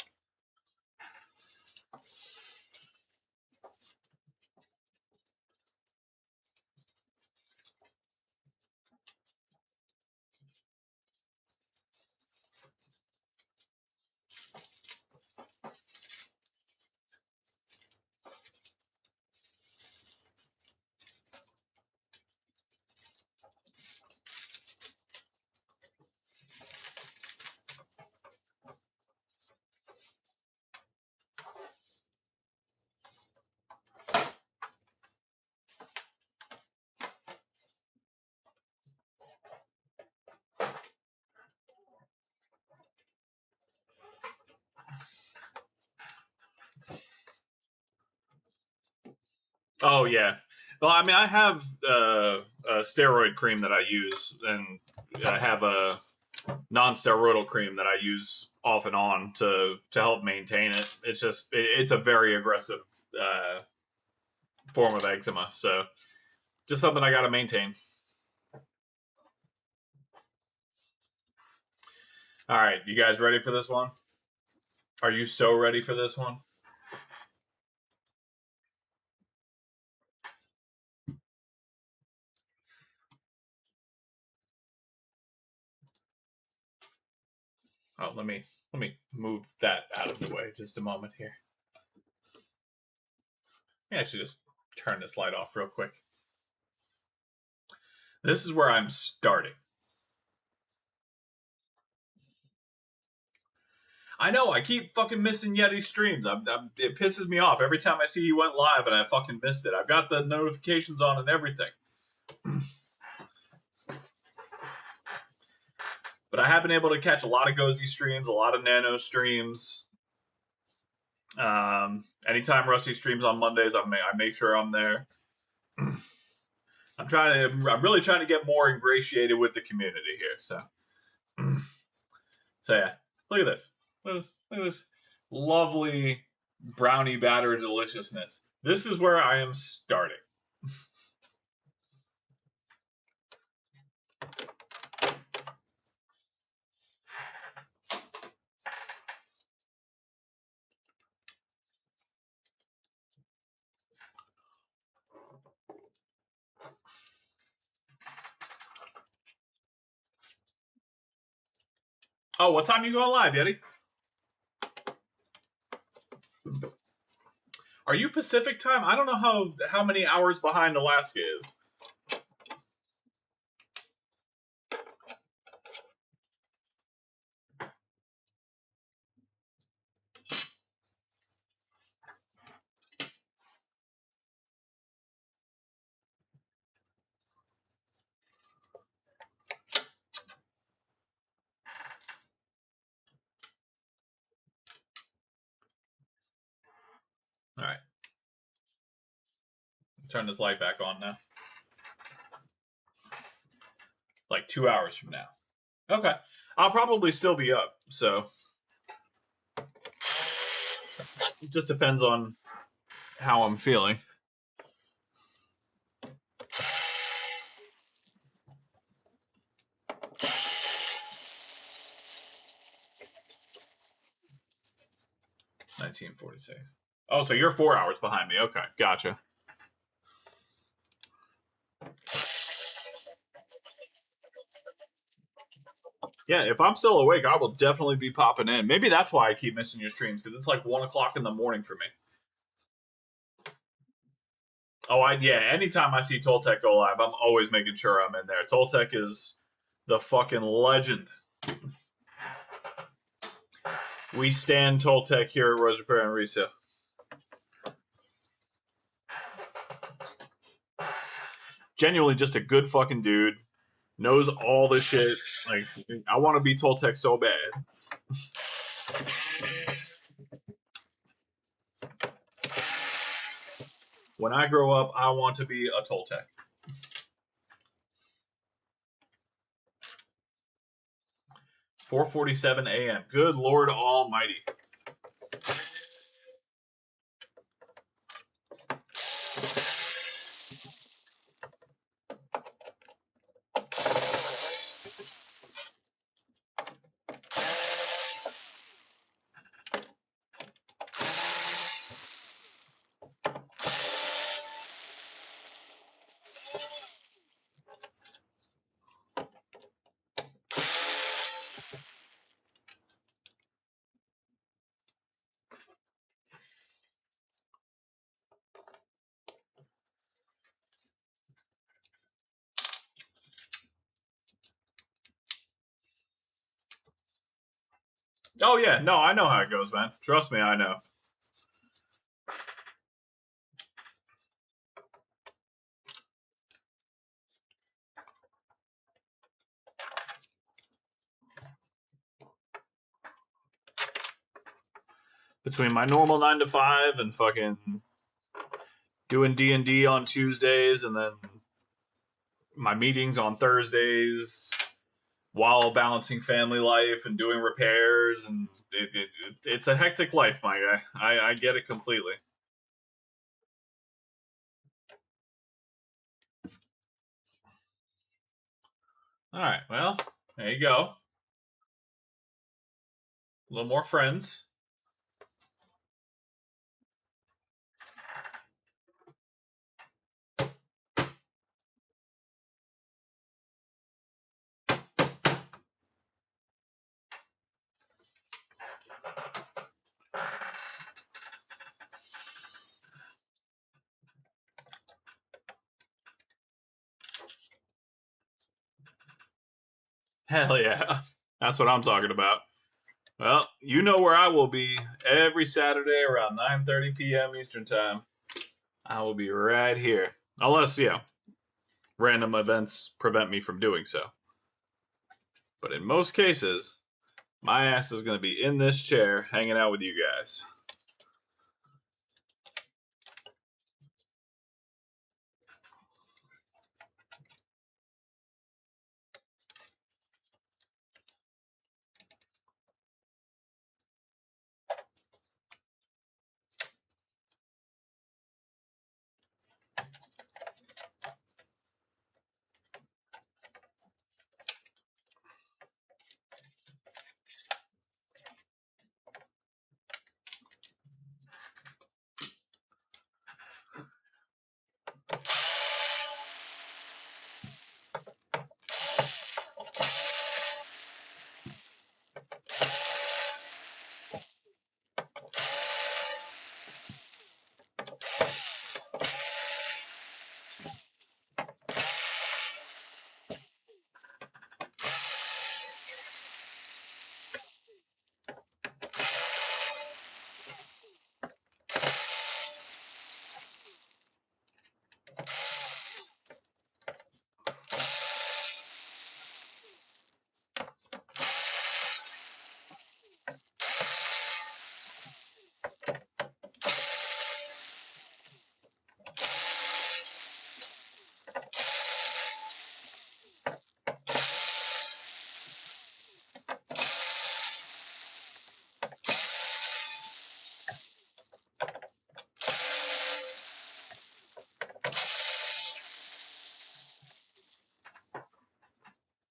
Oh yeah. Well, I mean, I have a steroid cream that I use, and I have a non-steroidal cream that I use off and on to help maintain it. It's just it's a very aggressive uh, form of eczema, so just something I got to maintain. All right, you guys ready for this one? Are you so ready for this one? Oh, let me move that out of the way just a moment here. Let me actually just turn this light off real quick. This is where I'm starting. I know I keep fucking missing Yeti streams. It pisses me off every time I see he went live and I fucking missed it. I've got the notifications on and everything. But I have been able to catch a lot of Gozy streams, a lot of Nano streams. Anytime Rusty streams on Mondays, I make sure I'm there. I'm really trying to get more ingratiated with the community here. So yeah, look at this. Look at this lovely brownie batter deliciousness. This is where I am starting. Oh, what time are you going live, Yeti? Are you Pacific time? I don't know how many hours behind Alaska is. All right. Turn this light back on now. Like 2 hours from now. Okay. I'll probably still be up, so it just depends on how I'm feeling. $19.46. Oh, so you're 4 hours behind me. Okay, gotcha. Yeah, if I'm still awake, I will definitely be popping in. Maybe that's why I keep missing your streams, because it's like 1 o'clock in the morning for me. Oh, yeah. Anytime I see Toltec go live, I'm always making sure I'm in there. Toltec is the fucking legend. We stand Toltec here at Rose Repair and Resale. Genuinely, just a good fucking dude. Knows all the shit. Like, I want to be Toltec so bad. When I grow up, I want to be a Toltec. 4:47 a.m. Good Lord Almighty. Oh yeah, no, I know how it goes, man. Trust me, I know. Between my normal 9 to 5 and fucking doing D&D on Tuesdays, and then my meetings on Thursdays, while balancing family life and doing repairs, and it's a hectic life, my guy. I get it completely. All right, well, there you go. A little more friends. Hell yeah. That's what I'm talking about. Well, you know where I will be every Saturday around 9:30 p.m. Eastern Time. I will be right here. Unless, random events prevent me from doing so. But in most cases, my ass is going to be in this chair hanging out with you guys.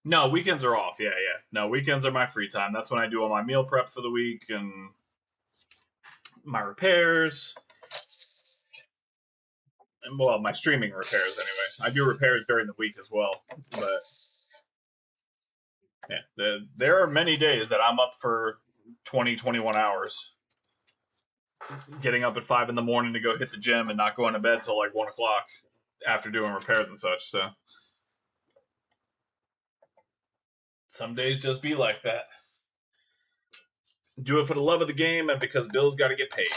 No, weekends are off. Yeah, yeah. No, weekends are my free time. That's when I do all my meal prep for the week and my repairs. And, well, my streaming repairs, anyway. I do repairs during the week as well. But, yeah, there are many days that I'm up for 20, 21 hours. Getting up at 5 in the morning to go hit the gym and not going to bed till like 1 o'clock after doing repairs and such. So some days just be like that. Do it for the love of the game and because bills got to get paid.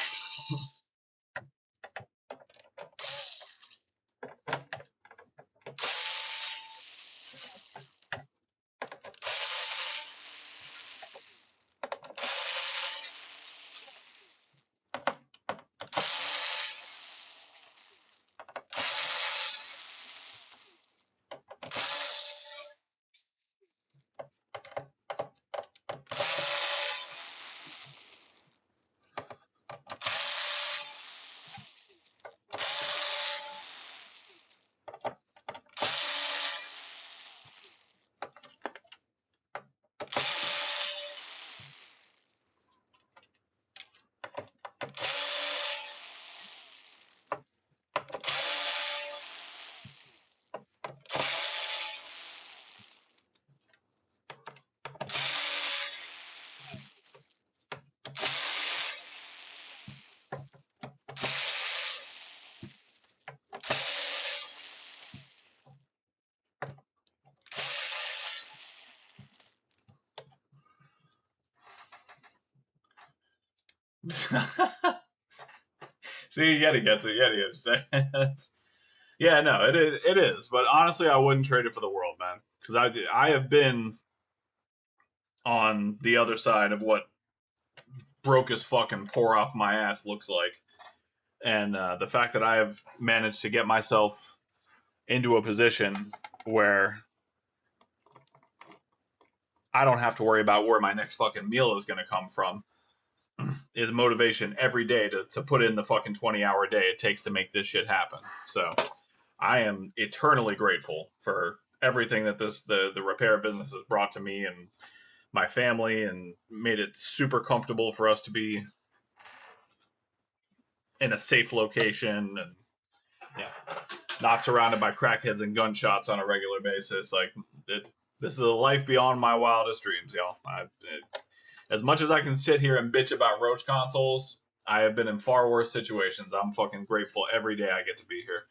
See, you gotta get to it. You gotta get it. Yeah, no, it is. It is. But honestly, I wouldn't trade it for the world, man. Because I have been on the other side of what broke as fucking pour off my ass looks like. And the fact that I have managed to get myself into a position where I don't have to worry about where my next fucking meal is going to come from is motivation every day to put in the fucking 20-hour day it takes to make this shit happen. So I am eternally grateful for everything that the repair business has brought to me and my family, and made it super comfortable for us to be in a safe location, and yeah, not surrounded by crackheads and gunshots on a regular basis. Like this is a life beyond my wildest dreams, y'all. As much as I can sit here and bitch about Roach consoles, I have been in far worse situations. I'm fucking grateful every day I get to be here.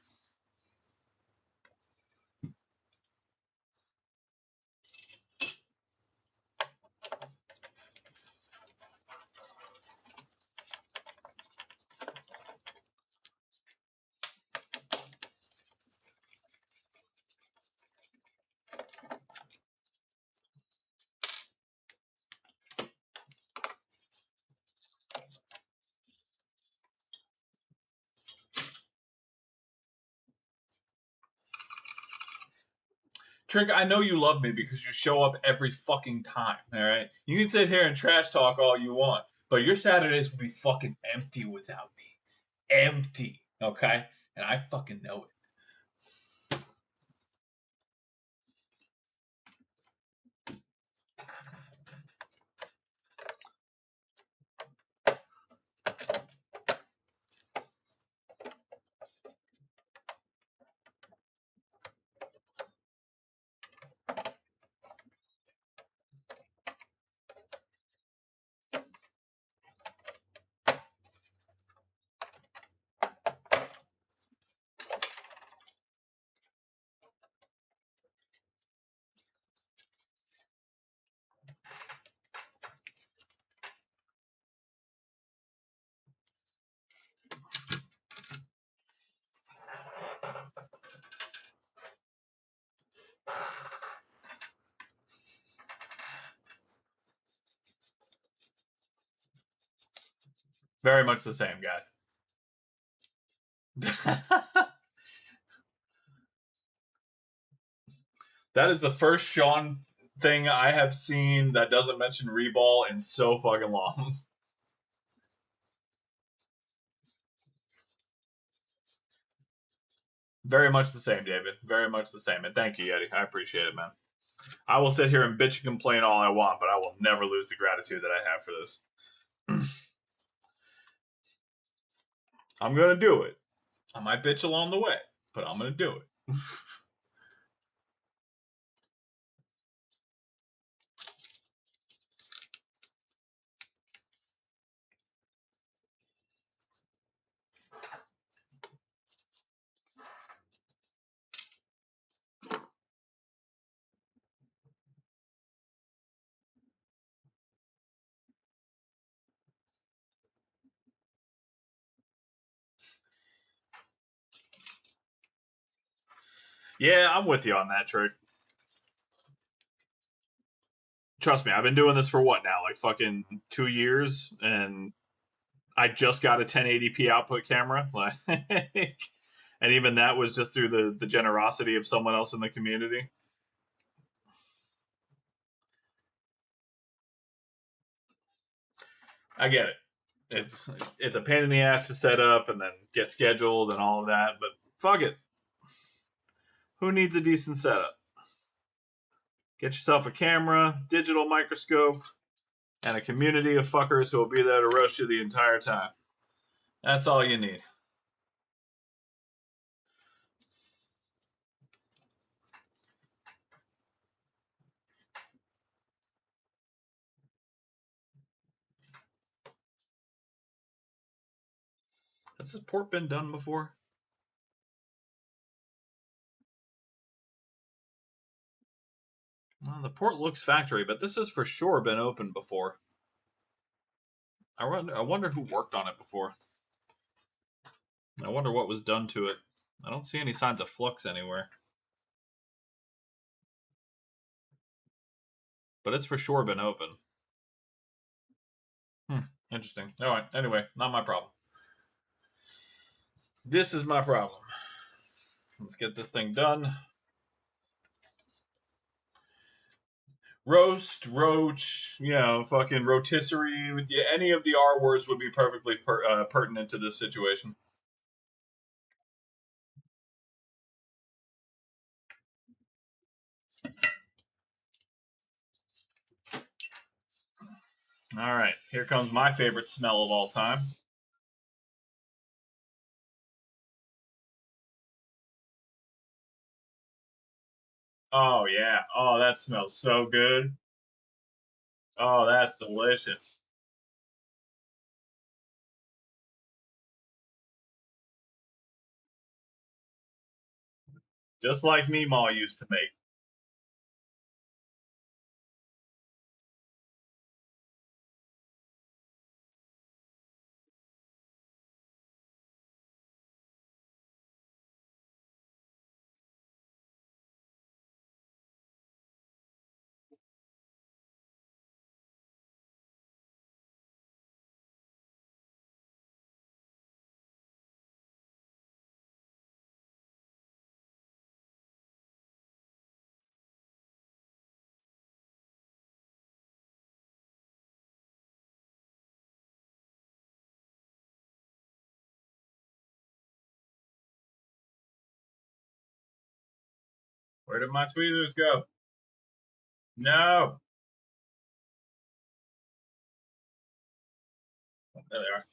Trick, I know you love me because you show up every fucking time, alright? You can sit here and trash talk all you want, but your Saturdays will be fucking empty without me. Empty, okay? And I fucking know it. Very much the same, guys. That is the first Sean thing I have seen that doesn't mention Reball in so fucking long. Very much the same, David. Very much the same. And thank you, Yeti. I appreciate it, man. I will sit here and bitch and complain all I want, but I will never lose the gratitude that I have for this. I'm going to do it. I might bitch along the way, but I'm going to do it. Yeah, I'm with you on that, Trick. Trust me, I've been doing this for what now? Like fucking 2 years, and I just got a 1080p output camera. Like, and even that was just through the generosity of someone else in the community. I get it. It's a pain in the ass to set up and then get scheduled and all of that, but fuck it. Who needs a decent setup? Get yourself a camera, digital microscope, and a community of fuckers who will be there to roast you the entire time. That's all you need. Has this port been done before? Well, the port looks factory, but this has for sure been opened before. I wonder who worked on it before. I wonder what was done to it. I don't see any signs of flux anywhere. But it's for sure been open. Interesting. All right. Anyway, not my problem. This is my problem. Let's get this thing done. Roast, roach, fucking rotisserie. Yeah, any of the R words would be perfectly pertinent to this situation. All right, here comes my favorite smell of all time. Oh yeah. Oh, that smells so good. Oh, that's delicious. Just like Meemaw used to make. Where did my tweezers go? No. There they are.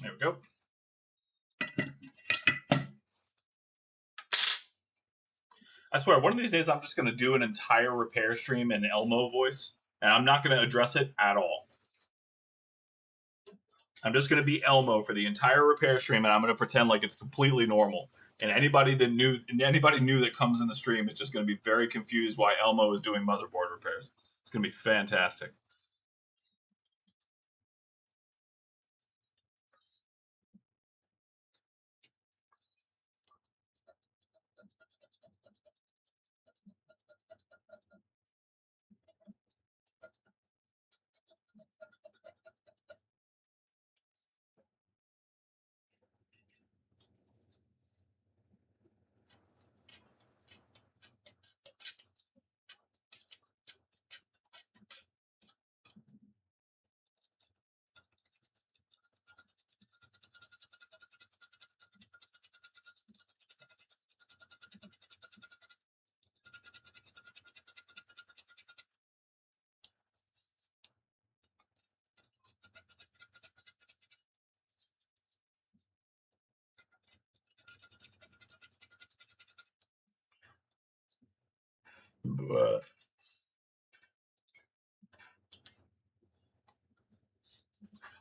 There we go. I swear, one of these days I'm just going to do an entire repair stream in Elmo voice, and I'm not going to address it at all. I'm just going to be Elmo for the entire repair stream, and I'm going to pretend like it's completely normal. And anybody new that comes in the stream is just going to be very confused why Elmo is doing motherboard repairs. It's going to be fantastic.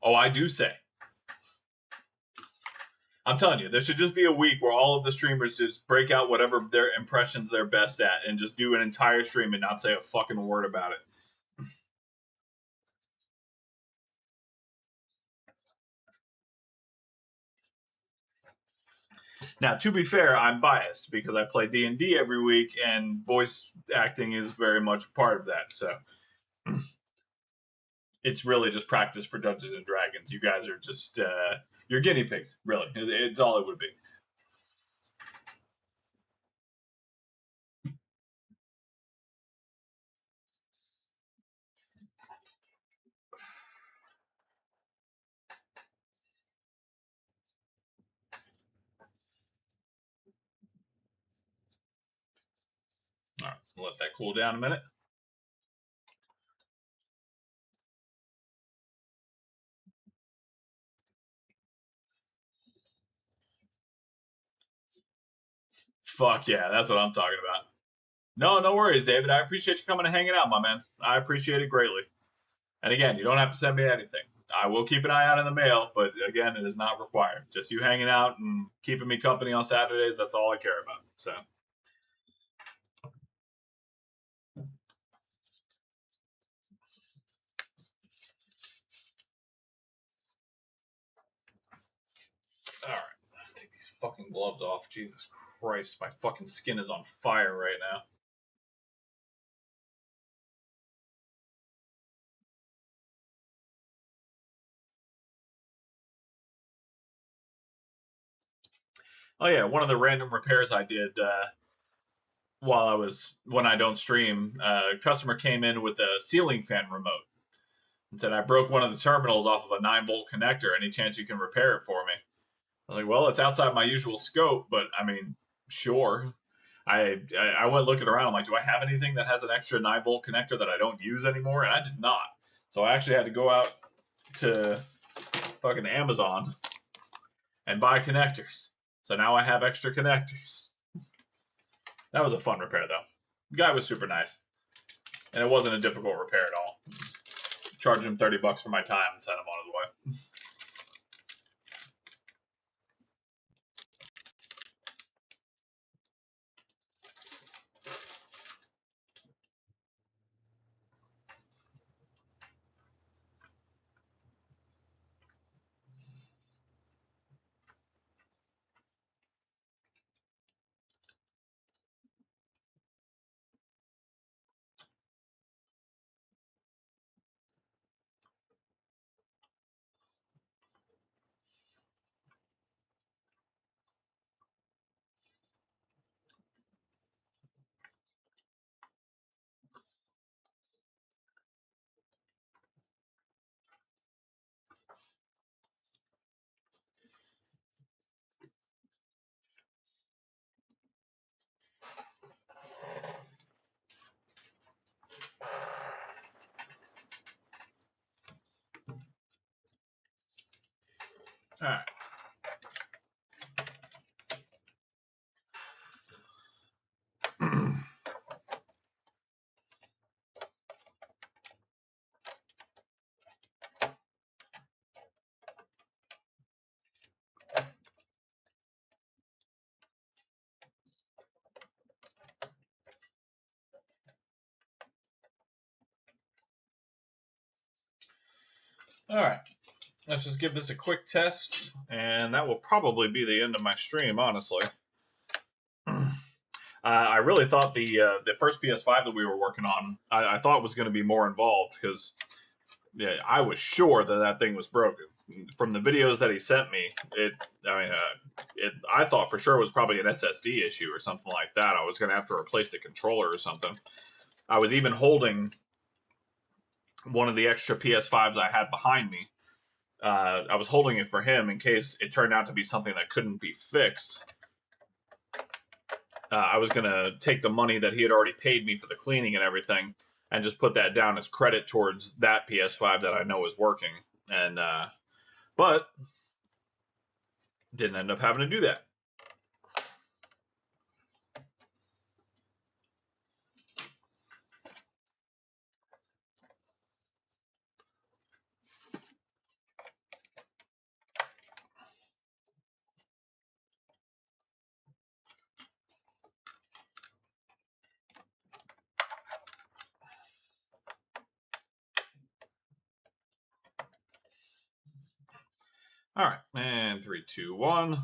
Oh, I do say. I'm telling you, there should just be a week where all of the streamers just break out whatever their impressions they're best at and just do an entire stream and not say a fucking word about it. Now, to be fair, I'm biased because I play D&D every week and voice acting is very much a part of that. So it's really just practice for Dungeons and Dragons. You guys are just you're guinea pigs, really. It's all it would be. Let that cool down a minute. Fuck yeah, that's what I'm talking about. No, no worries, David. I appreciate you coming and hanging out, my man. I appreciate it greatly. And again, you don't have to send me anything. I will keep an eye out in the mail, but again, it is not required. Just you hanging out and keeping me company on Saturdays, that's all I care about. So, all right. Take these fucking gloves off. Jesus Christ, my fucking skin is on fire right now. Oh yeah, one of the random repairs I did when I don't stream, a customer came in with a ceiling fan remote and said I broke one of the terminals off of a 9-volt connector. Any chance you can repair it for me? I'm like, well, it's outside my usual scope, but I mean, sure. I went looking around. I'm like, do I have anything that has an extra 9-volt connector that I don't use anymore? And I did not. So I actually had to go out to fucking Amazon and buy connectors. So now I have extra connectors. That was a fun repair, though. The guy was super nice, and it wasn't a difficult repair at all. Just charged him $30 for my time and sent him on his way. All right. All right. Let's just give this a quick test, and that will probably be the end of my stream, honestly. I really thought the first PS5 that we were working on, I thought was going to be more involved because yeah, I was sure that that thing was broken. From the videos that he sent me, I thought for sure it was probably an SSD issue or something like that. I was going to have to replace the controller or something. I was even holding one of the extra PS5s I had behind me. I was holding it for him in case it turned out to be something that couldn't be fixed. I was going to take the money that he had already paid me for the cleaning and everything and just put that down as credit towards that PS5 that I know is working. And, but didn't end up having to do that. All right. And 3, 2, 1.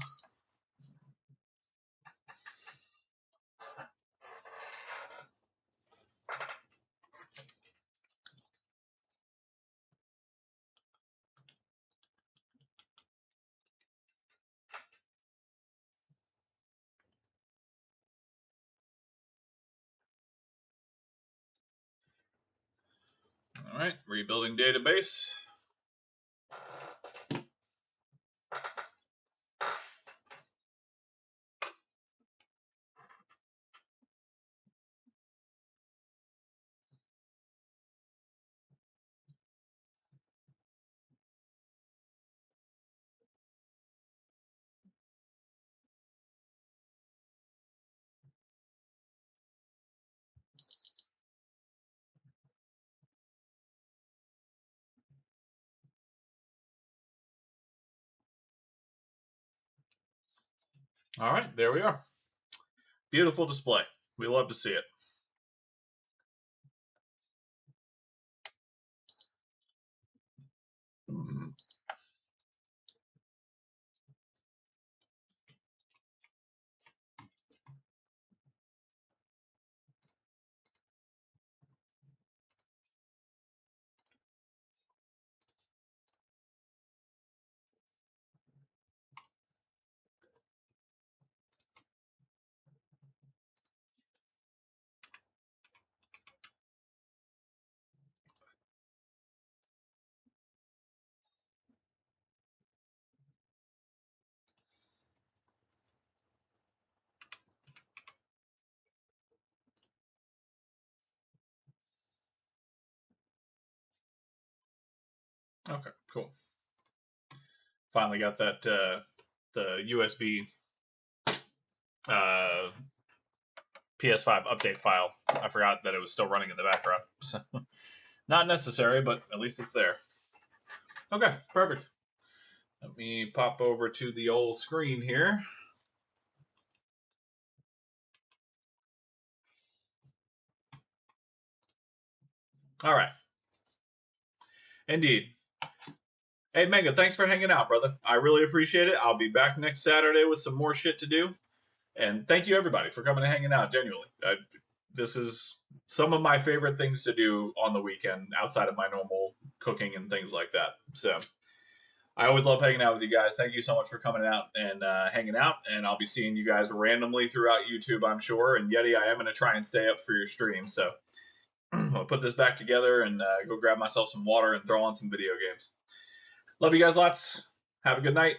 All right. Rebuilding database. All right, there we are. Beautiful display. We love to see it. Okay, cool. Finally got that the USB uh, PS5 update file. I forgot that it was still running in the background. So, not necessary, but at least it's there. Okay, perfect. Let me pop over to the old screen here. All right. Indeed. Hey, Mega, thanks for hanging out, brother. I really appreciate it. I'll be back next Saturday with some more shit to do. And thank you, everybody, for coming and hanging out, genuinely. This is some of my favorite things to do on the weekend outside of my normal cooking and things like that. So I always love hanging out with you guys. Thank you so much for coming out and hanging out. And I'll be seeing you guys randomly throughout YouTube, I'm sure. And Yeti, I am going to try and stay up for your stream. So I'll put this back together and go grab myself some water and throw on some video games. Love you guys lots. Have a good night.